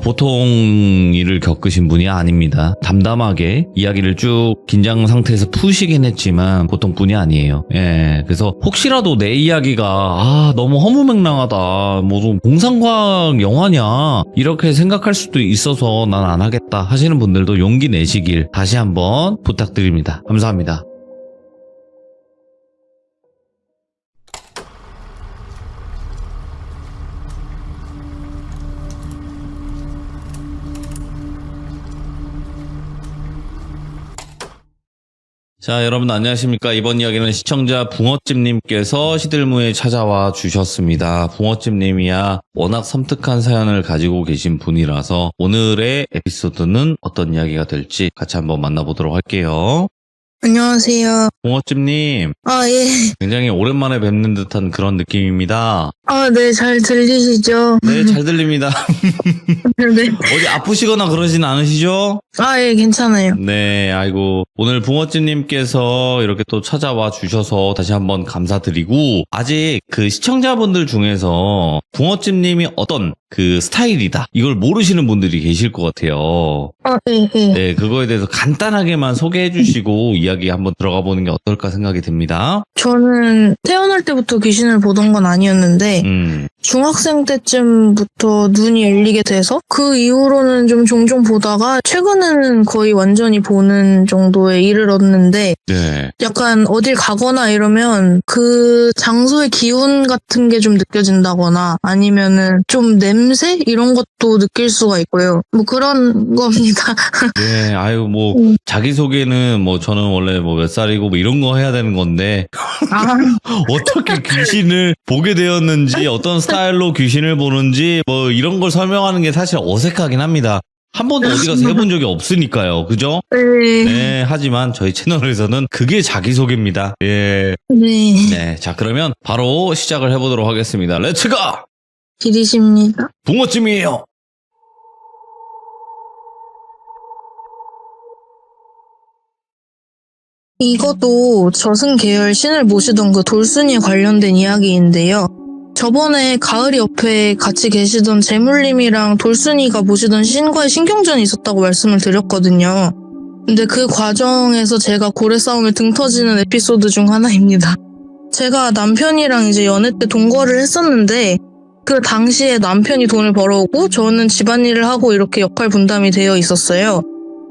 보통 일을 겪으신 분이 아닙니다. 담담하게 이야기를 쭉 긴장 상태에서 푸시긴 했지만 보통 분이 아니에요. 그래서 혹시라도 내 이야기가 너무 허무맹랑하다, 뭐 공상과학 영화냐 이렇게 생각할 수도 있어서 난 안 하겠다 하시는 분들도 용기 내시길 다시 한번 부탁드립니다. 감사합니다. 자, 여러분 안녕하십니까. 이번 이야기는 시청자 붕어찜님께서 시들무에 찾아와 주셨습니다. 붕어찜님이야 워낙 섬뜩한 사연을 가지고 계신 분이라서 오늘의 에피소드는 어떤 이야기가 될지 같이 한번 만나보도록 할게요. 안녕하세요. 붕어찜님, 예. 굉장히 오랜만에 뵙는 듯한 그런 느낌입니다. 네, 잘 들리시죠? 네, 잘 들립니다. 네. 어디 아프시거나 그러진 않으시죠? 예, 괜찮아요. 네, 아이고, 오늘 붕어찜님께서 이렇게 또 찾아와 주셔서 다시 한번 감사드리고, 아직 그 시청자분들 중에서 붕어찜님이 어떤 그 스타일이다, 이걸 모르시는 분들이 계실 것 같아요. 예. 네, 그거에 대해서 간단하게만 소개해 주시고 이야기 한번 들어가 보는 게 어떨까 생각이 듭니다. 저는 태어날 때부터 귀신을 보던 건 아니었는데 중학생 때쯤부터 눈이 열리게 돼서 그 이후로는 좀 종종 보다가 최근에는 거의 완전히 보는 정도에 이르렀는데 네. 약간 어딜 가거나 이러면 그 장소의 기운 같은 게 좀 느껴진다거나 아니면은 좀 냄새? 이런 것도 느낄 수가 있고요. 뭐 그런 겁니다. 네, 아유, 뭐, 자기소개는 뭐, 저는 원래 뭐 몇 살이고 뭐 이런 거 해야 되는 건데, 어떻게 귀신을 보게 되었는지, 어떤 스타일로 귀신을 보는지, 뭐 이런 걸 설명하는 게 사실 어색하긴 합니다. 한 번도 어디 가서 해본 적이 없으니까요. 그죠? 네, 하지만 저희 채널에서는 그게 자기소개입니다. 예. 네, 자, 그러면 바로 시작을 해보도록 하겠습니다. 렛츠고! 길이십니다. 붕어찜이에요. 이것도 저승 계열 신을 모시던 그 돌순이에 관련된 이야기인데요. 저번에 가을이 옆에 같이 계시던 재물님이랑 돌순이가 모시던 신과의 신경전이 있었다고 말씀을 드렸거든요. 근데 그 과정에서 제가 고래 싸움에 등 터지는 에피소드 중 하나입니다. 제가 남편이랑 이제 연애 때 동거를 했었는데 그 당시에 남편이 돈을 벌어오고 저는 집안일을 하고 이렇게 역할 분담이 되어 있었어요.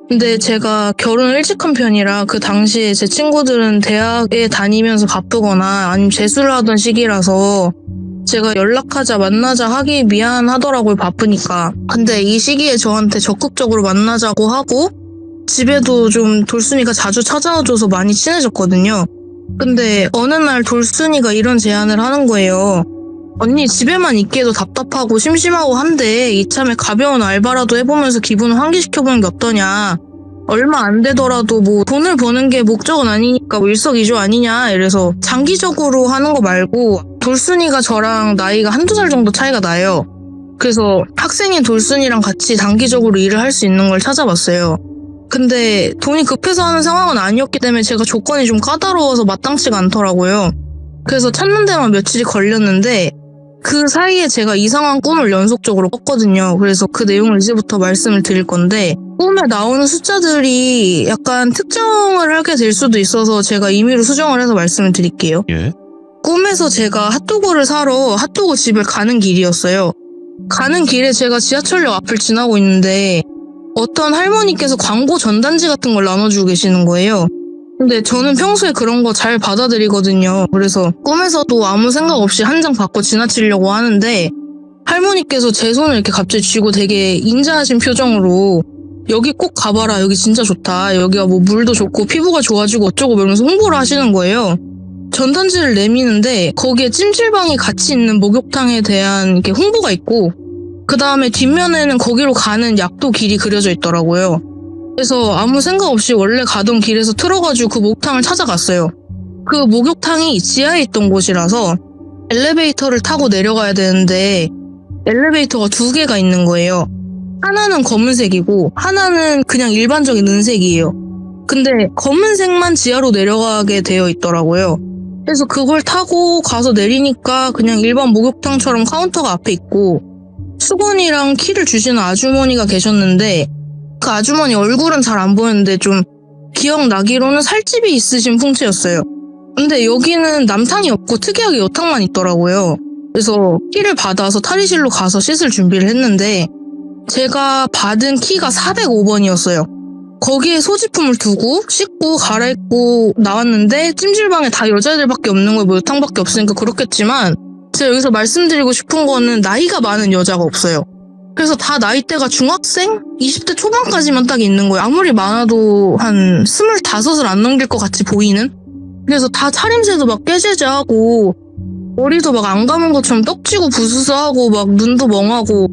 근데 제가 결혼을 일찍 한 편이라 그 당시에 제 친구들은 대학에 다니면서 바쁘거나 아니면 재수를 하던 시기라서 제가 연락하자 만나자 하기 미안하더라고요. 바쁘니까. 근데 이 시기에 저한테 적극적으로 만나자고 하고 집에도 좀 돌순이가 자주 찾아와줘서 많이 친해졌거든요. 근데 어느 날 돌순이가 이런 제안을 하는 거예요. 언니 집에만 있기에도 답답하고 심심하고 한데 이참에 가벼운 알바라도 해보면서 기분을 환기시켜보는 게 어떠냐. 얼마 안 되더라도 뭐 돈을 버는 게 목적은 아니니까 뭐 일석이조 아니냐. 이래서 장기적으로 하는 거 말고 돌순이가 저랑 나이가 한두 살 정도 차이가 나요. 그래서 학생인 돌순이랑 같이 단기적으로 일을 할 수 있는 걸 찾아봤어요. 근데 돈이 급해서 하는 상황은 아니었기 때문에 제가 조건이 좀 까다로워서 마땅치가 않더라고요. 그래서 찾는 데만 며칠이 걸렸는데 그 사이에 제가 이상한 꿈을 연속적으로 꿨거든요. 그래서 그 내용을 이제부터 말씀을 드릴 건데 꿈에 나오는 숫자들이 약간 특정을 하게 될 수도 있어서 제가 임의로 수정을 해서 말씀을 드릴게요. 예? 꿈에서 제가 핫도그를 사러 핫도그 집을 가는 길이었어요. 가는 길에 제가 지하철역 앞을 지나고 있는데 어떤 할머니께서 광고 전단지 같은 걸 나눠주고 계시는 거예요. 근데 저는 평소에 그런 거 잘 받아들이거든요. 그래서 꿈에서도 아무 생각 없이 한 장 받고 지나치려고 하는데 할머니께서 제 손을 이렇게 갑자기 쥐고 되게 인자하신 표정으로 여기 꼭 가봐라. 여기 진짜 좋다. 여기가 뭐 물도 좋고 피부가 좋아지고 어쩌고 이러면서 홍보를 하시는 거예요. 전단지를 내미는데 거기에 찜질방이 같이 있는 목욕탕에 대한 이렇게 홍보가 있고 그 다음에 뒷면에는 거기로 가는 약도 길이 그려져 있더라고요. 그래서 아무 생각 없이 원래 가던 길에서 틀어가지고 그 목욕탕을 찾아갔어요. 그 목욕탕이 지하에 있던 곳이라서 엘리베이터를 타고 내려가야 되는데 엘리베이터가 2개가 있는 거예요. 하나는 검은색이고 하나는 그냥 일반적인 은색이에요. 근데 검은색만 지하로 내려가게 되어 있더라고요. 그래서 그걸 타고 가서 내리니까 그냥 일반 목욕탕처럼 카운터가 앞에 있고 수건이랑 키를 주시는 아주머니가 계셨는데 그 아주머니 얼굴은 잘 안 보였는데 좀 기억나기로는 살집이 있으신 풍채였어요. 근데 여기는 남탕이 없고 특이하게 여탕만 있더라고요. 그래서 키를 받아서 탈의실로 가서 씻을 준비를 했는데 제가 받은 키가 405번이었어요. 거기에 소지품을 두고 씻고 갈아입고 나왔는데 찜질방에 다 여자애들밖에 없는 거예요. 뭐 여탕밖에 없으니까 그렇겠지만 제가 여기서 말씀드리고 싶은 거는 나이가 많은 여자가 없어요. 그래서 다 나이대가 중학생? 20대 초반까지만 딱 있는 거예요. 아무리 많아도 한 25을 안 넘길 것 같이 보이는? 그래서 다 차림새도 막 깨제제하고 머리도 막 안 감은 것처럼 떡지고 부스스하고 막 눈도 멍하고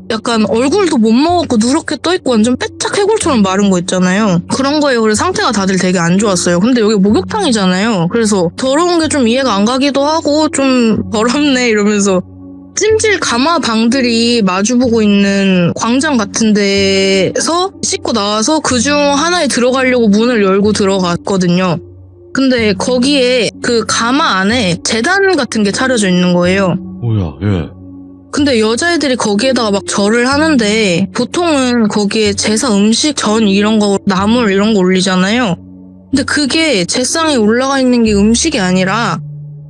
약간 얼굴도 못 먹었고 누렇게 떠있고 완전 빼짝 해골처럼 마른 거 있잖아요. 그런 거예요. 그래서 상태가 다들 되게 안 좋았어요. 근데 여기 목욕탕이잖아요. 그래서 더러운 게 좀 이해가 안 가기도 하고 좀 더럽네 이러면서 찜질 가마방들이 마주보고 있는 광장 같은 데서 씻고 나와서 그중 하나에 들어가려고 문을 열고 들어갔거든요. 근데 거기에 그 가마 안에 제단 같은 게 차려져 있는 거예요. 뭐야, 예. 근데 여자애들이 거기에다가 막 절을 하는데 보통은 거기에 제사 음식 전 이런 거 나물 이런 거 올리잖아요. 근데 그게 제상에 올라가 있는 게 음식이 아니라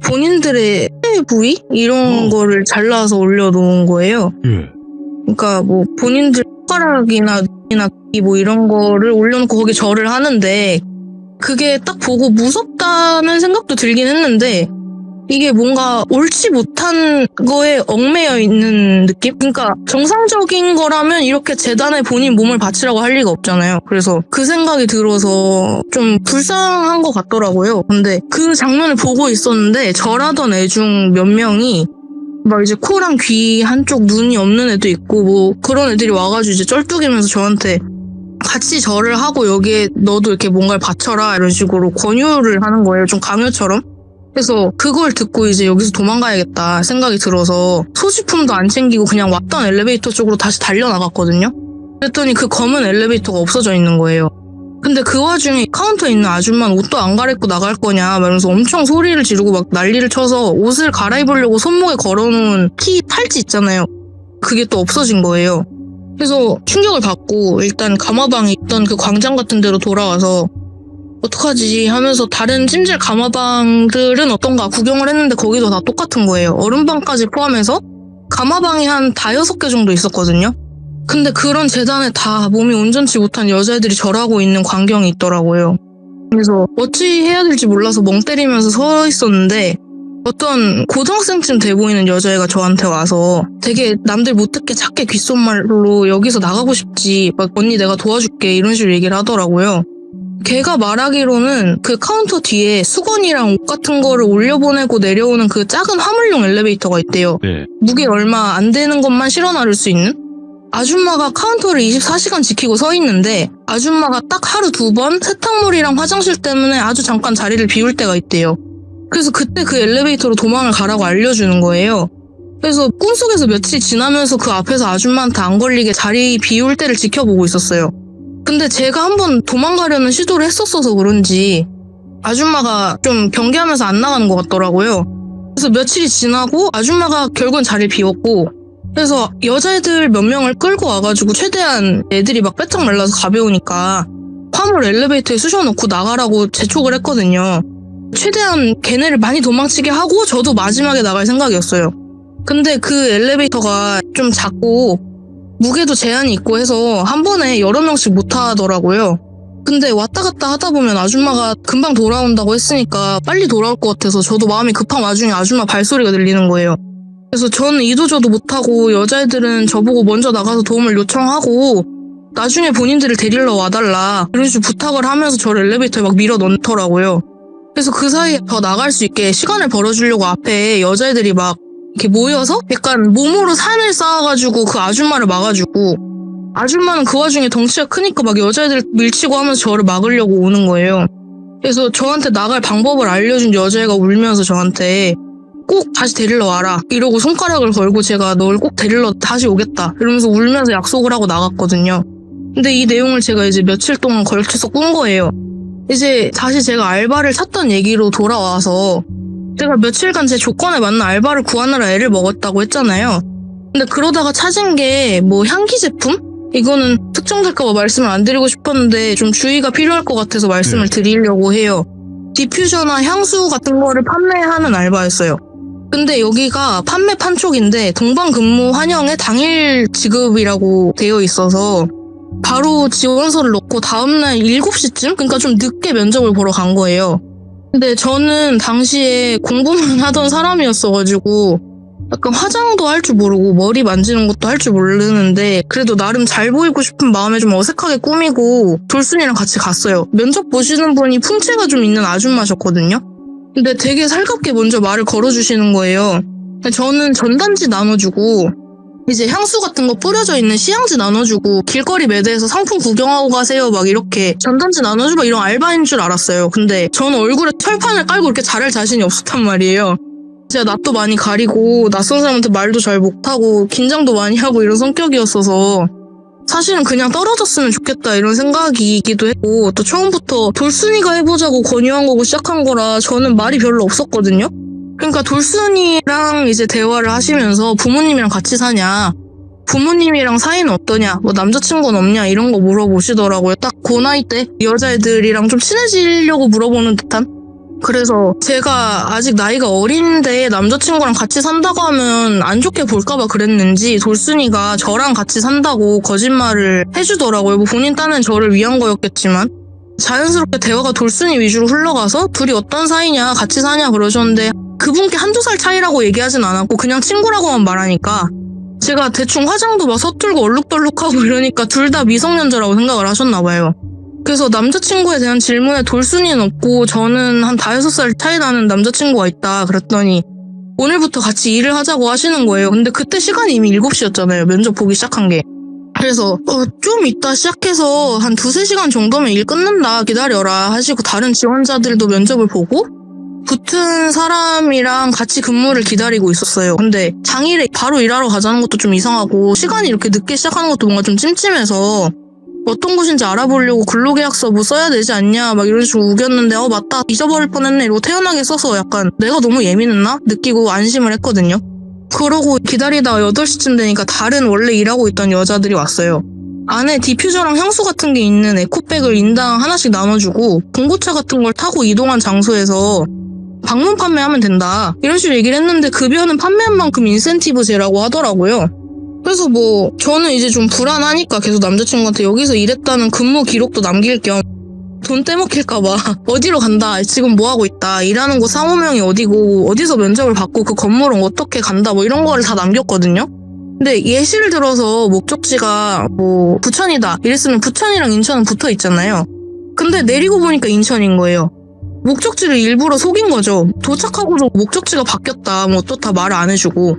본인들의 부위 이런 거를 잘라서 올려놓은 거예요. 예. 그러니까 뭐 본인들 손가락이나 뭐 이런 거를 올려놓고 거기 절을 하는데 그게 딱 보고 무섭다는 생각도 들긴 했는데 이게 뭔가 옳지 못한 거에 얽매여 있는 느낌? 그러니까 정상적인 거라면 이렇게 재단에 본인 몸을 바치라고 할 리가 없잖아요. 그래서 그 생각이 들어서 좀 불쌍한 것 같더라고요. 근데 그 장면을 보고 있었는데 절하던 애 중 몇 명이 막 이제 코랑 귀 한쪽 눈이 없는 애도 있고 뭐 그런 애들이 와가지고 이제 쩔뚝이면서 저한테 같이 절을 하고 여기에 너도 이렇게 뭔가를 바쳐라 이런 식으로 권유를 하는 거예요. 좀 강요처럼. 그래서 그걸 듣고 이제 여기서 도망가야겠다 생각이 들어서 소지품도 안 챙기고 그냥 왔던 엘리베이터 쪽으로 다시 달려나갔거든요. 그랬더니 그 검은 엘리베이터가 없어져 있는 거예요. 근데 그 와중에 카운터에 있는 아줌마는 옷도 안 갈아입고 나갈 거냐 말면서 엄청 소리를 지르고 막 난리를 쳐서 옷을 갈아입으려고 손목에 걸어놓은 키 팔찌 있잖아요. 그게 또 없어진 거예요. 그래서 충격을 받고 일단 가마방에 있던 그 광장 같은 데로 돌아와서 어떡하지 하면서 다른 찜질 가마방들은 어떤가 구경을 했는데 거기도 다 똑같은 거예요. 얼음방까지 포함해서 가마방이 한 5-6개 정도 있었거든요. 근데 그런 재단에 다 몸이 온전치 못한 여자애들이 절하고 있는 광경이 있더라고요. 그래서 어찌 해야 될지 몰라서 멍 때리면서 서 있었는데 어떤 고등학생쯤 돼 보이는 여자애가 저한테 와서 되게 남들 못 듣게 작게 귓속말로 여기서 나가고 싶지, 막 언니 내가 도와줄게 이런 식으로 얘기를 하더라고요. 걔가 말하기로는 그 카운터 뒤에 수건이랑 옷 같은 거를 올려보내고 내려오는 그 작은 화물용 엘리베이터가 있대요. 네. 무게 얼마 안 되는 것만 실어 나를 수 있는? 아줌마가 카운터를 24시간 지키고 서 있는데 아줌마가 딱 하루 2번 세탁물이랑 화장실 때문에 아주 잠깐 자리를 비울 때가 있대요. 그래서 그때 그 엘리베이터로 도망을 가라고 알려주는 거예요. 그래서 꿈속에서 며칠 지나면서 그 앞에서 아줌마한테 안 걸리게 자리 비울 때를 지켜보고 있었어요. 근데 제가 한번 도망가려는 시도를 했었어서 그런지 아줌마가 좀 경계하면서 안 나가는 것 같더라고요. 그래서 며칠이 지나고 아줌마가 결국은 자리를 비웠고, 그래서 여자애들 몇 명을 끌고 와가지고 최대한 애들이 막 빼짝 말라서 가벼우니까 화물 엘리베이터에 쑤셔놓고 나가라고 재촉을 했거든요. 최대한 걔네를 많이 도망치게 하고 저도 마지막에 나갈 생각이었어요. 근데 그 엘리베이터가 좀 작고 무게도 제한이 있고 해서 한 번에 여러 명씩 못 타더라고요. 근데 왔다 갔다 하다 보면 아줌마가 금방 돌아온다고 했으니까 빨리 돌아올 것 같아서 저도 마음이 급한 와중에 아줌마 발소리가 들리는 거예요. 그래서 저는 이도저도 못하고 여자애들은 저보고 먼저 나가서 도움을 요청하고 나중에 본인들을 데리러 와달라 이런 식으로 부탁을 하면서 저를 엘리베이터에 막 밀어 넣더라고요. 그래서 그 사이에 더 나갈 수 있게 시간을 벌어주려고 앞에 여자애들이 막 이렇게 모여서 약간 몸으로 산을 쌓아가지고 그 아줌마를 막아주고, 아줌마는 그 와중에 덩치가 크니까 막 여자애들 밀치고 하면서 저를 막으려고 오는 거예요. 그래서 저한테 나갈 방법을 알려준 여자애가 울면서 저한테 꼭 다시 데리러 와라 이러고 손가락을 걸고 제가 널 꼭 데리러 다시 오겠다 이러면서 울면서 약속을 하고 나갔거든요. 근데 이 내용을 제가 이제 며칠 동안 걸쳐서 꾼 거예요. 이제 다시 제가 알바를 찾던 얘기로 돌아와서 제가 며칠간 제 조건에 맞는 알바를 구하느라 애를 먹었다고 했잖아요. 근데 그러다가 찾은 게 뭐 향기 제품? 이거는 특정될까봐 말씀을 안 드리고 싶었는데 좀 주의가 필요할 것 같아서 말씀을 드리려고 해요. 디퓨저나 향수 같은 거를 판매하는 알바였어요. 근데 여기가 판매 판촉인데 동반근무 환영에 당일 지급이라고 되어 있어서 바로 지원서를 넣고 다음날 7시쯤? 그러니까 좀 늦게 면접을 보러 간 거예요. 근데 저는 당시에 공부만 하던 사람이었어가지고 약간 화장도 할 줄 모르고 머리 만지는 것도 할 줄 모르는데 그래도 나름 잘 보이고 싶은 마음에 좀 어색하게 꾸미고 돌순이랑 같이 갔어요. 면접 보시는 분이 풍채가 좀 있는 아줌마셨거든요. 근데 되게 살갑게 먼저 말을 걸어주시는 거예요. 저는 전단지 나눠주고 이제 향수 같은 거 뿌려져 있는 시향지 나눠주고 길거리 매대에서 상품 구경하고 가세요 막 이렇게 전단지 나눠주고 이런 알바인 줄 알았어요. 근데 저는 얼굴에 철판을 깔고 이렇게 잘할 자신이 없었단 말이에요. 제가 낯도 많이 가리고 낯선 사람한테 말도 잘 못하고 긴장도 많이 하고 이런 성격이었어서 사실은 그냥 떨어졌으면 좋겠다 이런 생각이기도 했고, 또 처음부터 돌순이가 해보자고 권유한 거고 시작한 거라 저는 말이 별로 없었거든요. 그러니까 돌순이랑 이제 대화를 하시면서 부모님이랑 같이 사냐, 부모님이랑 사이는 어떠냐, 뭐 남자친구는 없냐 이런 거 물어보시더라고요. 딱 그 나이 때 여자애들이랑 좀 친해지려고 물어보는 듯한? 그래서 제가 아직 나이가 어린데 남자친구랑 같이 산다고 하면 안 좋게 볼까봐 그랬는지 돌순이가 저랑 같이 산다고 거짓말을 해주더라고요. 뭐 본인 딴엔 저를 위한 거였겠지만 자연스럽게 대화가 돌순이 위주로 흘러가서 둘이 어떤 사이냐 같이 사냐 그러셨는데 그분께 한두 살 차이라고 얘기하진 않았고 그냥 친구라고만 말하니까 제가 대충 화장도 막 서툴고 얼룩덜룩하고 이러니까 둘 다 미성년자라고 생각을 하셨나 봐요. 그래서 남자친구에 대한 질문에 돌순이는 없고 저는 한 5살 차이 나는 남자친구가 있다 그랬더니 오늘부터 같이 일을 하자고 하시는 거예요. 근데 그때 시간이 이미 7시였잖아요. 면접 보기 시작한 게. 그래서 좀 이따 시작해서 한 2-3시간 정도면 일 끝난다 기다려라 하시고 다른 지원자들도 면접을 보고 붙은 사람이랑 같이 근무를 기다리고 있었어요. 근데 당일에 바로 일하러 가자는 것도 좀 이상하고 시간이 이렇게 늦게 시작하는 것도 뭔가 좀 찜찜해서 어떤 곳인지 알아보려고 근로계약서 뭐 써야 되지 않냐 막 이런 식으로 우겼는데 맞다 잊어버릴 뻔했네 이러고 태연하게 써서 약간 내가 너무 예민했나? 느끼고 안심을 했거든요. 그러고 기다리다가 8시쯤 되니까 다른 원래 일하고 있던 여자들이 왔어요. 안에 디퓨저랑 향수 같은 게 있는 에코백을 인당 하나씩 나눠주고 봉고차 같은 걸 타고 이동한 장소에서 방문 판매하면 된다 이런 식으로 얘기를 했는데 급여는 판매한 만큼 인센티브제라고 하더라고요. 그래서 뭐 저는 이제 좀 불안하니까 계속 남자친구한테 여기서 일했다는 근무 기록도 남길 겸 돈 떼먹힐까봐 어디로 간다, 지금 뭐 하고 있다, 일하는 곳 상호명이 어디고 어디서 면접을 받고 그 건물은 어떻게 간다 뭐 이런 거를 다 남겼거든요. 근데 예시를 들어서 목적지가 뭐 부천이다 이랬으면 부천이랑 인천은 붙어 있잖아요. 근데 내리고 보니까 인천인 거예요. 목적지를 일부러 속인 거죠. 도착하고도 목적지가 바뀌었다 뭐 어떻다 말을 안 해주고,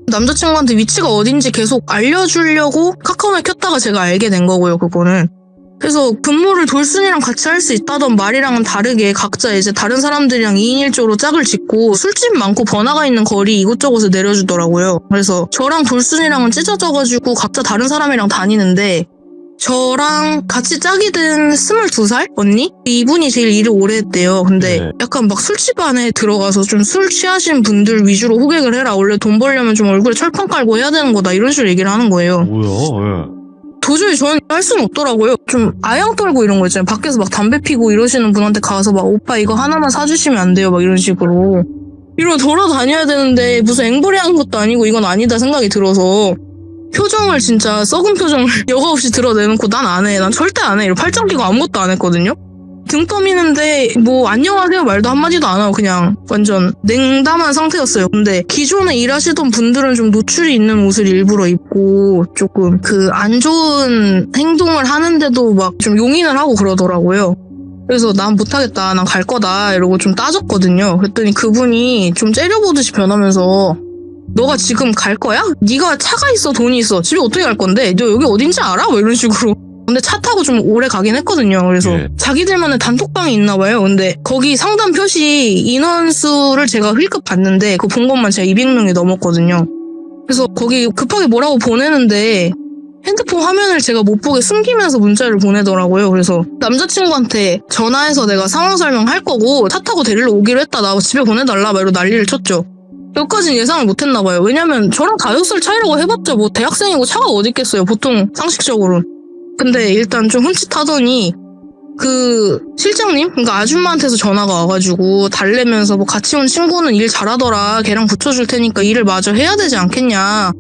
남자친구한테 위치가 어딘지 계속 알려주려고 카카오맵 켰다가 제가 알게 된 거고요, 그거는. 그래서 근무를 돌순이랑 같이 할 수 있다던 말이랑은 다르게 각자 이제 다른 사람들이랑 2인 1조로 짝을 짓고 술집 많고 번화가 있는 거리 이곳저곳에 내려주더라고요. 그래서 저랑 돌순이랑은 찢어져가지고 각자 다른 사람이랑 다니는데, 저랑 같이 짝이 든 22살 언니? 이분이 제일 일을 오래 했대요. 근데 네. 약간 막 술집 안에 들어가서 좀 술 취하신 분들 위주로 호객을 해라. 원래 돈 벌려면 좀 얼굴에 철판 깔고 해야 되는 거다. 이런 식으로 얘기를 하는 거예요. 뭐야? 도저히 저는 할 수는 없더라고요. 좀 아양 떨고 이런 거 있잖아요. 밖에서 막 담배 피고 이러시는 분한테 가서 막 오빠 이거 하나만 사주시면 안 돼요. 막 이런 식으로. 이러고 돌아다녀야 되는데 무슨 앵벌이 한 것도 아니고 이건 아니다 생각이 들어서 표정을 진짜 썩은 표정을 여과 없이 드러내놓고 난 안 해. 난 절대 안 해. 이러고 팔짱 끼고 아무것도 안 했거든요. 등 떠미는데 뭐 안녕하세요 말도 한마디도 안 하고 그냥 완전 냉담한 상태였어요. 근데 기존에 일하시던 분들은 좀 노출이 있는 옷을 일부러 입고 조금 그 안 좋은 행동을 하는데도 막 좀 용인을 하고 그러더라고요. 그래서 난 못하겠다, 난 갈 거다 이러고 좀 따졌거든요. 그랬더니 그분이 좀 째려보듯이 변하면서 너가 지금 갈 거야? 네가 차가 있어, 돈이 있어, 집에 어떻게 갈 건데? 너 여기 어딘지 알아? 뭐 이런 식으로. 근데 차 타고 좀 오래 가긴 했거든요. 그래서 네. 자기들만의 단톡방이 있나 봐요. 근데 거기 상담 표시 인원수를 제가 힐끗 봤는데 그거 본 것만 제가 200명이 넘었거든요. 그래서 거기 급하게 뭐라고 보내는데 핸드폰 화면을 제가 못 보게 숨기면서 문자를 보내더라고요. 그래서 남자친구한테 전화해서 내가 상황 설명할 거고 차 타고 데리러 오기로 했다, 나 집에 보내달라 막 이러고 난리를 쳤죠. 여기까지는 예상을 못했나 봐요. 왜냐면 저랑 5살 차이라고 해봤자 뭐 대학생이고 차가 어디 있겠어요, 보통 상식적으로. 근데 일단 좀 흠칫하더니 그 실장님, 그러니까 아줌마한테서 전화가 와가지고 달래면서 뭐 같이 온 친구는 일 잘하더라, 걔랑 붙여줄 테니까 일을 마저 해야 되지 않겠냐,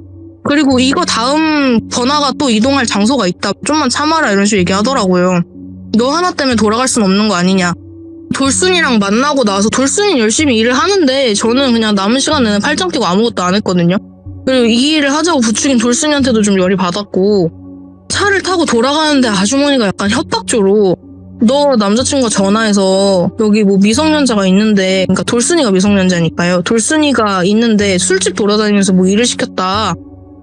그리고 이거 다음 번화가 또 이동할 장소가 있다, 좀만 참아라 이런 식으로 얘기하더라고요. 너 하나 때문에 돌아갈 순 없는 거 아니냐. 돌순이랑 만나고 나서 돌순이 열심히 일을 하는데 저는 그냥 남은 시간 내내 팔짱 끼고 아무것도 안 했거든요. 그리고 이 일을 하자고 부추긴 돌순이한테도 좀 열이 받았고, 차를 타고 돌아가는데 아주머니가 약간 협박조로 너 남자친구가 전화해서 여기 뭐 미성년자가 있는데, 그러니까 돌순이가 미성년자니까요, 돌순이가 있는데 술집 돌아다니면서 뭐 일을 시켰다,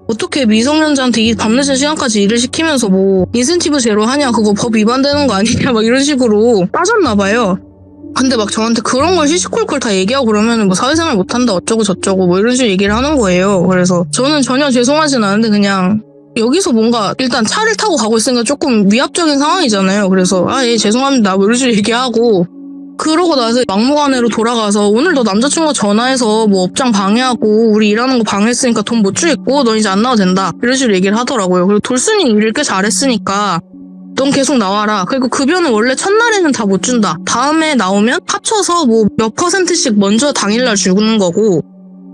어떻게 미성년자한테 이 밤늦은 시간까지 일을 시키면서 뭐 인센티브 제로 하냐, 그거 법 위반되는 거 아니냐 막 이런 식으로 따졌나 봐요. 근데 막 저한테 그런 걸 시시콜콜 다 얘기하고 그러면 뭐 사회생활 못한다 어쩌고 저쩌고 뭐 이런 식으로 얘기를 하는 거예요. 그래서 저는 전혀 죄송하진 않은데 그냥 여기서 뭔가 일단 차를 타고 가고 있으니까 조금 위압적인 상황이잖아요. 그래서 예 죄송합니다 뭐 이런 식으로 얘기하고, 그러고 나서 막무가내로 돌아가서 오늘 너 남자친구가 전화해서 뭐 업장 방해하고 우리 일하는 거 방해했으니까 돈 못 주겠고 너 이제 안 나와도 된다 이런 식으로 얘기를 하더라고요. 그리고 돌순이 일을 꽤 잘했으니까 넌 계속 나와라. 그리고 급여는 원래 첫날에는 다 못 준다. 다음에 나오면 합쳐서 뭐 몇 %씩 먼저 당일날 주는 거고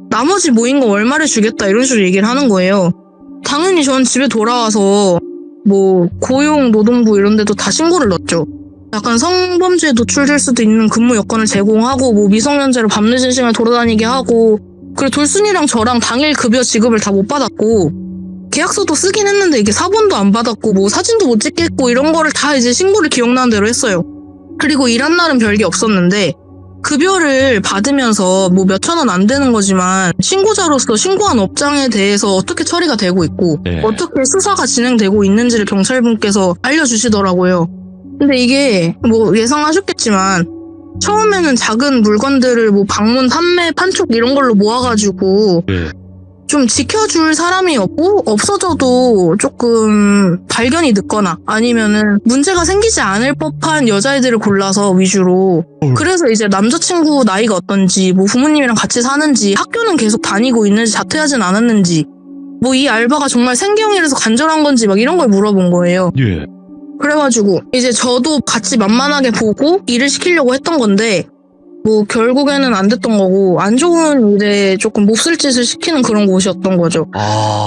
나머지 모인 거 월말에 주겠다 이런 식으로 얘기를 하는 거예요. 당연히 전 집에 돌아와서 뭐 고용노동부 이런 데도 다 신고를 넣었죠. 약간 성범죄에 노출될 수도 있는 근무 여건을 제공하고 뭐 미성년자를 밤늦은 시간에 돌아다니게 하고, 그리고 돌순이랑 저랑 당일 급여 지급을 다 못 받았고 계약서도 쓰긴 했는데 이게 사본도 안 받았고 뭐 사진도 못 찍겠고 이런 거를 다 이제 신고를 기억나는 대로 했어요. 그리고 일한 날은 별게 없었는데 급여를 받으면서 뭐 몇천 원 안 되는 거지만 신고자로서 신고한 업장에 대해서 어떻게 처리가 되고 있고 어떻게 수사가 진행되고 있는지를 경찰분께서 알려주시더라고요. 근데 이게 뭐 예상하셨겠지만 처음에는 작은 물건들을 뭐 방문, 판매, 판촉 이런 걸로 모아가지고 좀 지켜줄 사람이 없고 없어져도 조금 발견이 늦거나 아니면은 문제가 생기지 않을 법한 여자애들을 골라서 위주로, 그래서 이제 남자친구 나이가 어떤지, 뭐 부모님이랑 같이 사는지, 학교는 계속 다니고 있는지, 자퇴하진 않았는지, 뭐 이 알바가 정말 생계형이라서 간절한 건지 막 이런 걸 물어본 거예요. 그래가지고 이제 저도 같이 만만하게 보고 일을 시키려고 했던 건데 뭐 결국에는 안 됐던 거고 안 좋은 일에 조금 몹쓸 짓을 시키는 그런 곳이었던 거죠.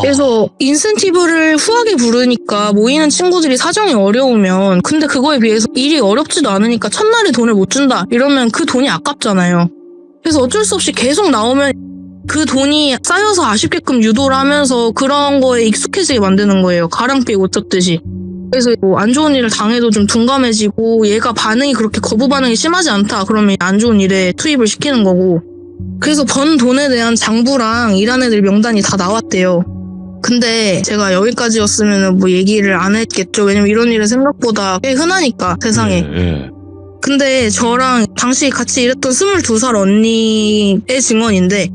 그래서 인센티브를 후하게 부르니까 모이는 친구들이 사정이 어려우면 근데 그거에 비해서 일이 어렵지도 않으니까 첫날에 돈을 못 준다 이러면 그 돈이 아깝잖아요. 그래서 어쩔 수 없이 계속 나오면 그 돈이 쌓여서 아쉽게끔 유도를 하면서 그런 거에 익숙해지게 만드는 거예요. 가랑비에 옷 젖듯이. 그래서 뭐 안 좋은 일을 당해도 좀 둔감해지고 얘가 반응이 그렇게 거부 반응이 심하지 않다 그러면 안 좋은 일에 투입을 시키는 거고 그래서 번 돈에 대한 장부랑 일한 애들 명단이 다 나왔대요. 근데 제가 여기까지였으면 뭐 얘기를 안 했겠죠. 왜냐면 이런 일은 생각보다 꽤 흔하니까 세상에. 근데 저랑 당시 같이 일했던 22살 언니의 증언인데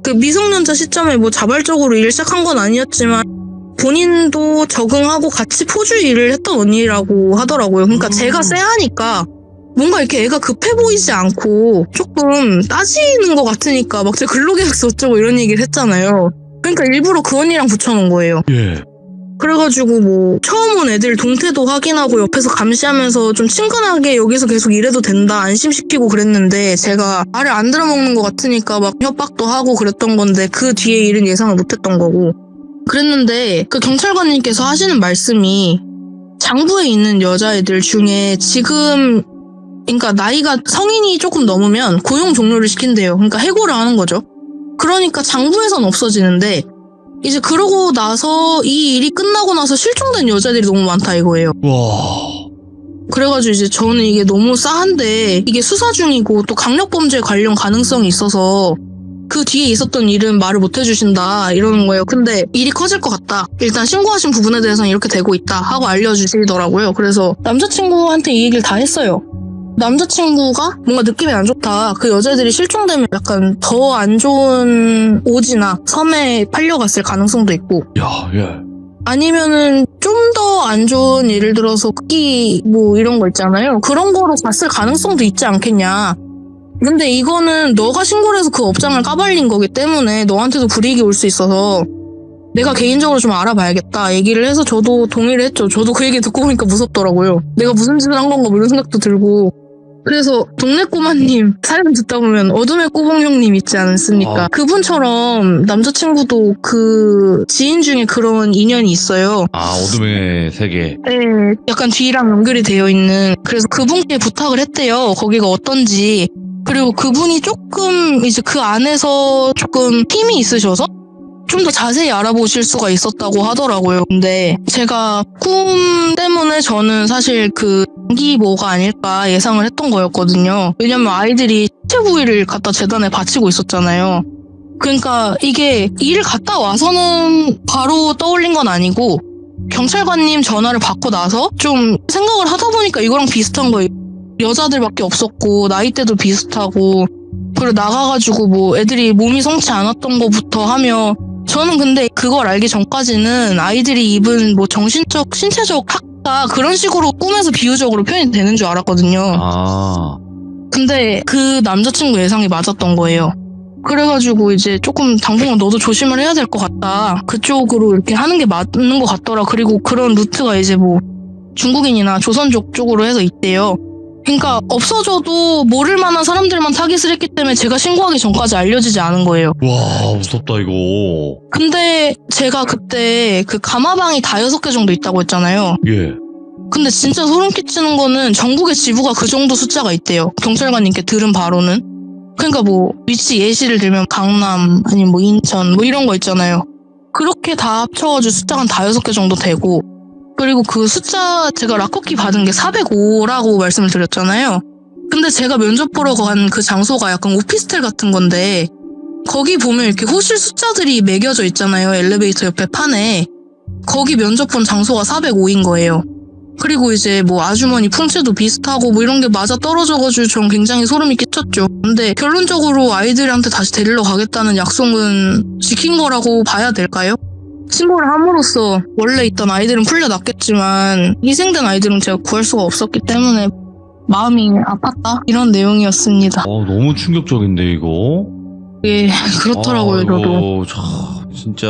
그 미성년자 시점에 뭐 자발적으로 일을 시작한 건 아니었지만 본인도 적응하고 같이 포주 일을 했던 언니라고 하더라고요. 그러니까 제가 쎄하니까 뭔가 이렇게 애가 급해 보이지 않고 조금 따지는 것 같으니까 막 제가 근로계약서 어쩌고 이런 얘기를 했잖아요. 그러니까 일부러 그 언니랑 붙여놓은 거예요. 그래가지고 뭐 처음 온 애들 동태도 확인하고 옆에서 감시하면서 좀 친근하게 여기서 계속 일해도 된다 안심시키고 그랬는데 제가 말을 안 들어먹는 것 같으니까 막 협박도 하고 그랬던 건데 그 뒤에 일은 예상을 못했던 거고 그랬는데 그 경찰관님께서 하시는 말씀이 장부에 있는 여자애들 중에 지금 그러니까 나이가 성인이 조금 넘으면 고용 종료를 시킨대요. 그러니까 해고를 하는 거죠. 그러니까 장부에선 없어지는데 이제 그러고 나서 이 일이 끝나고 나서 실종된 여자들이 너무 많다 이거예요. 그래가지고 이제 저는 이게 너무 싸한데 이게 수사 중이고 또 강력범죄 관련 가능성이 있어서 그 뒤에 있었던 일은 말을 못 해주신다 이러는 거예요. 근데 일이 커질 것 같다. 일단 신고하신 부분에 대해서는 이렇게 되고 있다 하고 알려주시더라고요. 그래서 남자친구한테 이 얘기를 다 했어요. 남자친구가 뭔가 느낌이 안 좋다. 그 여자애들이 실종되면 약간 더 안 좋은 오지나 섬에 팔려갔을 가능성도 있고 아니면은 좀 더 안 좋은 예를 들어서 크기 뭐 이런 거 있잖아요. 그런 거로 갔을 가능성도 있지 않겠냐. 근데 이거는 너가 신고를 해서 그 업장을 까발린 거기 때문에 너한테도 불이익이 올 수 있어서 내가 개인적으로 좀 알아봐야겠다 얘기를 해서 저도 동의를 했죠. 저도 그 얘기 듣고 보니까 무섭더라고요. 내가 무슨 짓을 한 건가 뭐 이런 생각도 들고 그래서 동네 꼬마님 사연 듣다 보면 어둠의 꼬봉형님 있지 않습니까? 그분처럼 남자친구도 그 지인 중에 그런 인연이 있어요. 어둠의 세계. 네, 약간 뒤랑 연결이 되어 있는 그래서 그분께 부탁을 했대요. 거기가 어떤지. 그리고 그분이 조금 이제 그 안에서 조금 힘이 있으셔서 좀 더 자세히 알아보실 수가 있었다고 하더라고요. 근데 제가 꿈 때문에 저는 사실 그 장기모가 아닐까 예상을 했던 거였거든요. 왜냐면 아이들이 신체 부위를 갖다 재단에 바치고 있었잖아요. 그러니까 이게 일을 갔다 와서는 바로 떠올린 건 아니고 경찰관님 전화를 받고 나서 좀 생각을 하다 보니까 이거랑 비슷한 거예요. 여자들밖에 없었고 나이대도 비슷하고 그리고 나가가지고 뭐 애들이 몸이 성치 않았던 거부터 하며 저는 근데 그걸 알기 전까지는 아이들이 입은 뭐 정신적, 신체적 학가 그런 식으로 꿈에서 비유적으로 표현이 되는 줄 알았거든요. 근데 그 남자친구 예상이 맞았던 거예요. 그래가지고 이제 조금 당분간 너도 조심을 해야 될 것 같다. 그쪽으로 이렇게 하는 게 맞는 것 같더라. 그리고 그런 루트가 이제 뭐 중국인이나 조선족 쪽으로 해서 있대요. 그러니까 없어져도 모를 만한 사람들만 타깃을 했기 때문에 제가 신고하기 전까지 알려지지 않은 거예요. 와 무섭다 이거. 근데 제가 그때 그 가마방이 다 6개 정도 있다고 했잖아요. 근데 진짜 소름 끼치는 거는 전국의 지부가 그 정도 숫자가 있대요. 경찰관님께 들은 바로는. 그러니까 뭐 위치 예시를 들면 강남 아니면 뭐 인천 뭐 이런 거 있잖아요. 그렇게 다 합쳐가지고 숫자가 다 6개 정도 되고 그리고 그 숫자 제가 라커키 받은 게 405라고 말씀을 드렸잖아요. 근데 제가 면접 보러 간 그 장소가 약간 오피스텔 같은 건데 거기 보면 이렇게 호실 숫자들이 매겨져 있잖아요. 엘리베이터 옆에 판에. 거기 면접 본 장소가 405인 거예요. 그리고 이제 뭐 아주머니 풍채도 비슷하고 뭐 이런 게 맞아 떨어져가지고 전 굉장히 소름이 끼쳤죠. 근데 결론적으로 아이들한테 다시 데리러 가겠다는 약속은 지킨 거라고 봐야 될까요? 신고를 함으로써 원래 있던 아이들은 풀려났겠지만 희생된 아이들은 제가 구할 수가 없었기 때문에 마음이 아팠다 이런 내용이었습니다. 너무 충격적인데 이거. 예, 그렇더라고요. 저도. 진짜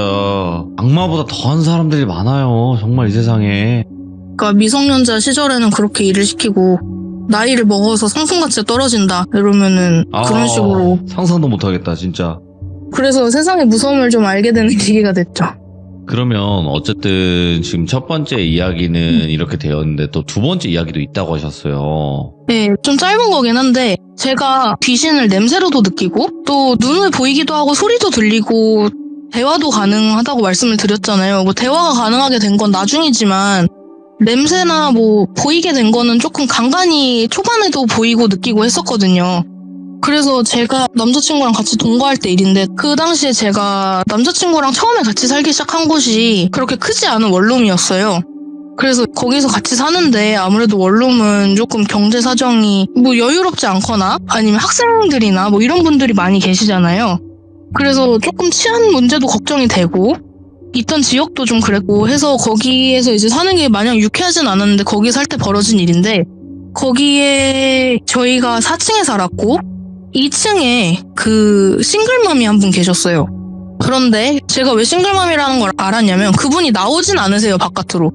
악마보다 더한 사람들이 많아요. 정말 이 세상에. 그러니까 미성년자 시절에는 그렇게 일을 시키고 나이를 먹어서 상승가치가 떨어진다 이러면은 그런 식으로. 상상도 못하겠다 진짜. 그래서 세상의 무서움을 좀 알게 되는 계기가 됐죠. 그러면 어쨌든 지금 첫 번째 이야기는 이렇게 되었는데 또 두 번째 이야기도 있다고 하셨어요. 네, 좀 짧은 거긴 한데 제가 귀신을 냄새로도 느끼고 또 눈을 보이기도 하고 소리도 들리고 대화도 가능하다고 말씀을 드렸잖아요. 뭐 대화가 가능하게 된 건 나중이지만 냄새나 뭐 보이게 된 거는 조금 간간히 초반에도 보이고 느끼고 했었거든요. 그래서 제가 남자친구랑 같이 동거할 때 일인데 그 당시에 제가 남자친구랑 처음에 같이 살기 시작한 곳이 그렇게 크지 않은 원룸이었어요. 그래서 거기서 같이 사는데 아무래도 원룸은 조금 경제 사정이 뭐 여유롭지 않거나 아니면 학생들이나 뭐 이런 분들이 많이 계시잖아요. 그래서 조금 치안 문제도 걱정이 되고 있던 지역도 좀 그랬고 해서 거기에서 이제 사는 게 마냥 유쾌하진 않았는데 거기 살 때 벌어진 일인데 거기에 저희가 4층에 살았고 2층에 그 싱글맘이 한 분 계셨어요. 그런데 제가 왜 싱글맘이라는 걸 알았냐면 그분이 나오진 않으세요, 바깥으로.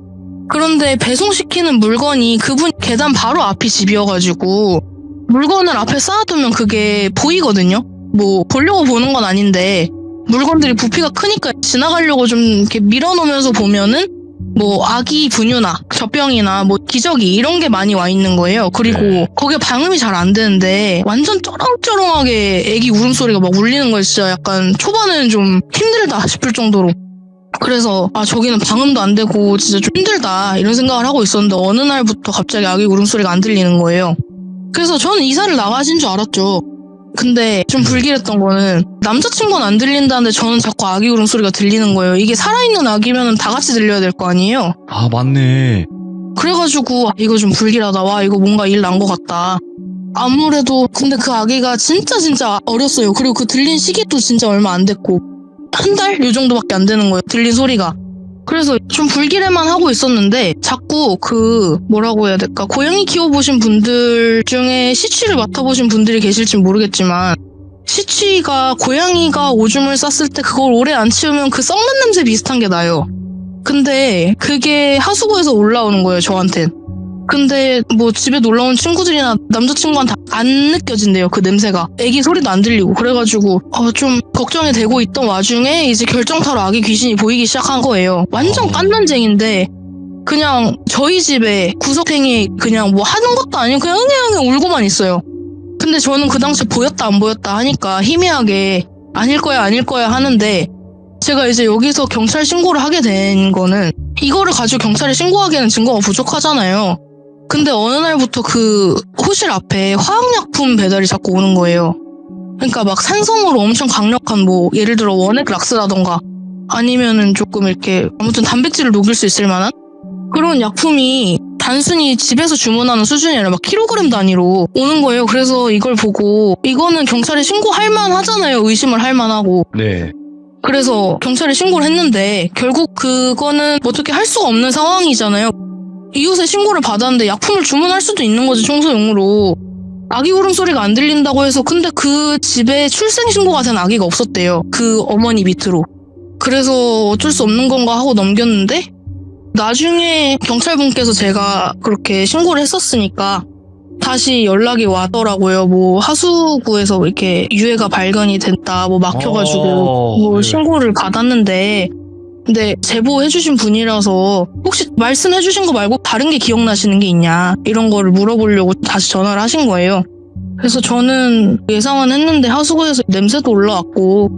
그런데 배송시키는 물건이 그분 계단 바로 앞이 집이어가지고 물건을 앞에 쌓아두면 그게 보이거든요. 뭐 보려고 보는 건 아닌데 물건들이 부피가 크니까 지나가려고 좀 이렇게 밀어놓으면서 보면은 뭐 아기 분유나 젖병이나 뭐 기저귀 이런 게 많이 와 있는 거예요. 그리고 네. 거기에 방음이 잘 안 되는데 완전 쩌렁쩌렁하게 애기 울음소리가 막 울리는 거예요. 진짜 약간 초반에는 좀 힘들다 싶을 정도로. 그래서 저기는 방음도 안 되고 진짜 좀 힘들다 이런 생각을 하고 있었는데 어느 날부터 갑자기 아기 울음소리가 안 들리는 거예요. 그래서 저는 이사를 나가신 줄 알았죠. 근데 좀 불길했던 거는 남자친구는 안 들린다는데 저는 자꾸 아기 울음소리가 들리는 거예요. 이게 살아있는 아기면 다 같이 들려야 될 거 아니에요? 아 맞네. 그래가지고 이거 좀 불길하다. 와 이거 뭔가 일 난 것 같다. 아무래도 근데 그 아기가 진짜 어렸어요. 그리고 그 들린 시기도 진짜 얼마 안 됐고 한 달? 요 정도밖에 안 되는 거예요. 들린 소리가. 그래서 좀 불길해만 하고 있었는데 자꾸 그 뭐라고 해야 될까 고양이 키워보신 분들 중에 시취를 맡아보신 분들이 계실진 모르겠지만 시취가 고양이가 오줌을 쌌을 때 그걸 오래 안 치우면 그 썩는 냄새 비슷한 게 나요. 근데 그게 하수구에서 올라오는 거예요, 저한텐. 근데 뭐 집에 놀러온 친구들이나 남자친구한테 안 느껴진대요, 그 냄새가. 애기 소리도 안 들리고. 그래가지고 좀 걱정이 되고 있던 와중에 이제 결정타로 아기 귀신이 보이기 시작한 거예요. 완전 깐난쟁인데 그냥 저희 집에 구석탱이에 그냥 뭐 하는 것도 아니고 그냥 울고만 있어요. 근데 저는 그 당시 보였다 안 보였다 하니까 희미하게 아닐 거야 하는데 제가 이제 여기서 경찰 신고를 하게 된 거는 이거를 가지고 경찰에 신고하기에는 증거가 부족하잖아요. 근데 어느 날부터 그 호실 앞에 화학약품 배달이 자꾸 오는 거예요. 그러니까 막 산성으로 엄청 강력한 뭐 예를 들어 원액 락스라던가 아니면은 조금 이렇게 아무튼 단백질을 녹일 수 있을 만한 그런 약품이 단순히 집에서 주문하는 수준이 아니라 막 킬로그램 단위로 오는 거예요. 그래서 이걸 보고 이거는 경찰에 신고할 만하잖아요. 의심을 할 만하고. 네. 그래서 경찰에 신고를 했는데 결국 그거는 어떻게 할 수가 없는 상황이잖아요. 이웃에 신고를 받았는데 약품을 주문할 수도 있는 거지, 청소용으로. 아기 울음소리가 안 들린다고 해서 근데 그 집에 출생신고가 된 아기가 없었대요. 그 어머니 밑으로. 그래서 어쩔 수 없는 건가 하고 넘겼는데 나중에 경찰분께서 제가 그렇게 신고를 했었으니까 다시 연락이 와더라고요. 뭐 하수구에서 이렇게 유해가 발견이 됐다, 뭐 막혀가지고 뭐 네. 신고를 받았는데 근데 제보해주신 분이라서 혹시 말씀해주신 거 말고 다른 게 기억나시는 게 있냐 이런 거를 물어보려고 다시 전화를 하신 거예요. 그래서 저는 예상은 했는데 하수구에서 냄새도 올라왔고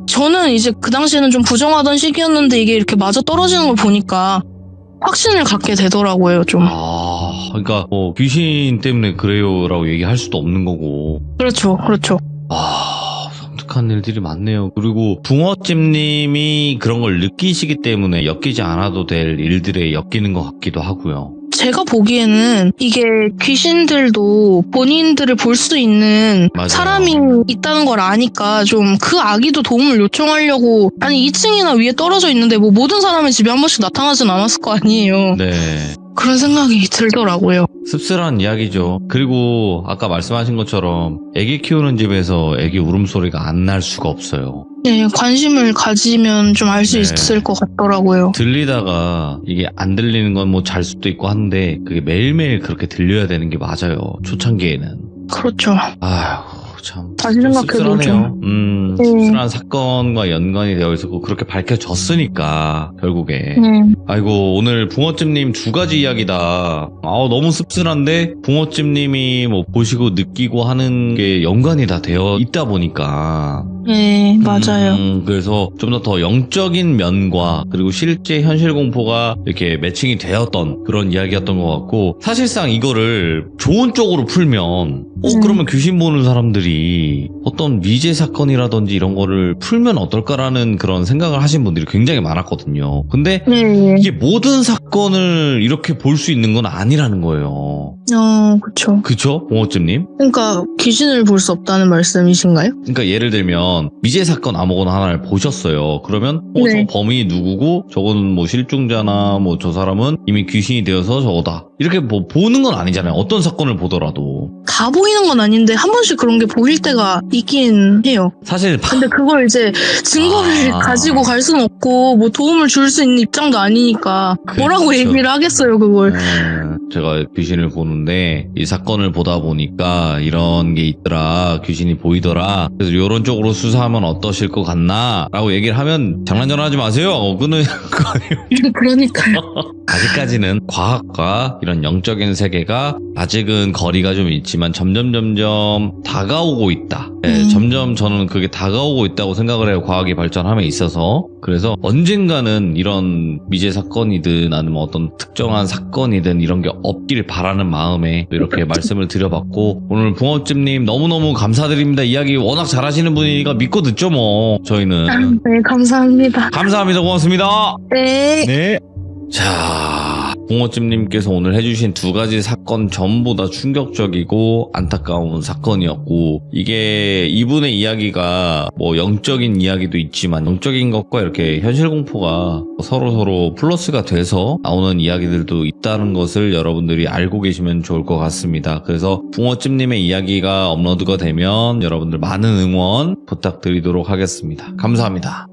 저는 이제 그 당시에는 좀 부정하던 시기였는데 이게 이렇게 마저 떨어지는 걸 보니까 확신을 갖게 되더라고요, 좀. 그러니까 뭐 귀신 때문에 그래요라고 얘기할 수도 없는 거고. 그렇죠. 섬뜩한 일들이 많네요. 그리고 붕어찜님이 그런 걸 느끼시기 때문에 엮이지 않아도 될 일들에 엮이는 것 같기도 하고요. 제가 보기에는 이게 귀신들도 본인들을 볼 수 있는 맞아요. 사람이 있다는 걸 아니까 좀 그 아기도 도움을 요청하려고 아니 2층이나 위에 떨어져 있는데 뭐 모든 사람의 집에 한 번씩 나타나진 않았을 거 아니에요. 네. 그런 생각이 들더라고요. 씁쓸한 이야기죠. 그리고 아까 말씀하신 것처럼 애기 키우는 집에서 애기 울음소리가 안 날 수가 없어요. 네, 관심을 가지면 좀 알 수 네. 있을 것 같더라고요. 들리다가 이게 안 들리는 건 뭐 잘 수도 있고 한데 그게 매일매일 그렇게 들려야 되는 게 맞아요. 초창기에는. 그렇죠. 아휴 참 다시 생각해도 씁쓸하네요. 네. 씁쓸한 사건과 연관이 되어 있었고 그렇게 밝혀졌으니까 결국에 아이고 오늘 붕어찜님 두 가지 이야기다. 너무 씁쓸한데 붕어찜님이 뭐 보시고 느끼고 하는 게 연관이 다 되어 있다 보니까 네, 맞아요. 그래서 좀 더 영적인 면과 그리고 실제 현실 공포가 이렇게 매칭이 되었던 그런 이야기였던 것 같고 사실상 이거를 좋은 쪽으로 풀면 그러면 귀신 보는 사람들이 어떤 미제 사건이라든지 이런 거를 풀면 어떨까라는 그런 생각을 하신 분들이 굉장히 많았거든요. 근데 네. 이게 모든 사건을 이렇게 볼 수 있는 건 아니라는 거예요. 그쵸. 그쵸? 봉어찜님? 그러니까 귀신을 볼 수 없다는 말씀이신가요? 그러니까 예를 들면 미제 사건 아무거나 하나를 보셨어요. 그러면 네. 저 범인이 누구고 저거는 뭐 실종자나 뭐 저 사람은 이미 귀신이 되어서 저거다. 이렇게 뭐 보는 건 아니잖아요. 어떤 사건을 보더라도. 다 보이는 건 아닌데 한 번씩 그런 게 보일 때가 있긴 해요. 사실 근데 그걸 이제 증거를 가지고 갈 수는 없고 뭐 도움을 줄 수 있는 입장도 아니니까 뭐라고 그렇죠. 얘기를 하겠어요 그걸. 제가 귀신을 보는데 이 사건을 보다 보니까 이런 게 있더라. 귀신이 보이더라. 그래서 이런 쪽으로 수사하면 어떠실 것 같나? 라고 얘기를 하면 장난 전화하지 마세요. 끊는 거 아니에요. 그러니까요. 아직까지는 과학과 이런 영적인 세계가 아직은 거리가 좀 있지만 점점 다가오고 있다. 네, 점점 저는 그게 다가오고 있다고 생각을 해요. 과학이 발전함에 있어서. 그래서 언젠가는 이런 미제 사건이든 아니면 어떤 특정한 사건이든 이런 게 없길 바라는 마음에 이렇게 말씀을 드려봤고 오늘 붕어찜님 너무너무 감사드립니다. 이야기 워낙 잘하시는 분이니까 믿고 듣죠 뭐 저희는. 네, 감사합니다. 감사합니다. 고맙습니다. 네. 네. 자, 붕어찜님께서 오늘 해주신 두 가지 사건 전부 다 충격적이고 안타까운 사건이었고 이게 이분의 이야기가 뭐 영적인 이야기도 있지만 영적인 것과 이렇게 현실 공포가 서로 플러스가 돼서 나오는 이야기들도 있다는 것을 여러분들이 알고 계시면 좋을 것 같습니다. 그래서 붕어찜님의 이야기가 업로드가 되면 여러분들 많은 응원 부탁드리도록 하겠습니다. 감사합니다.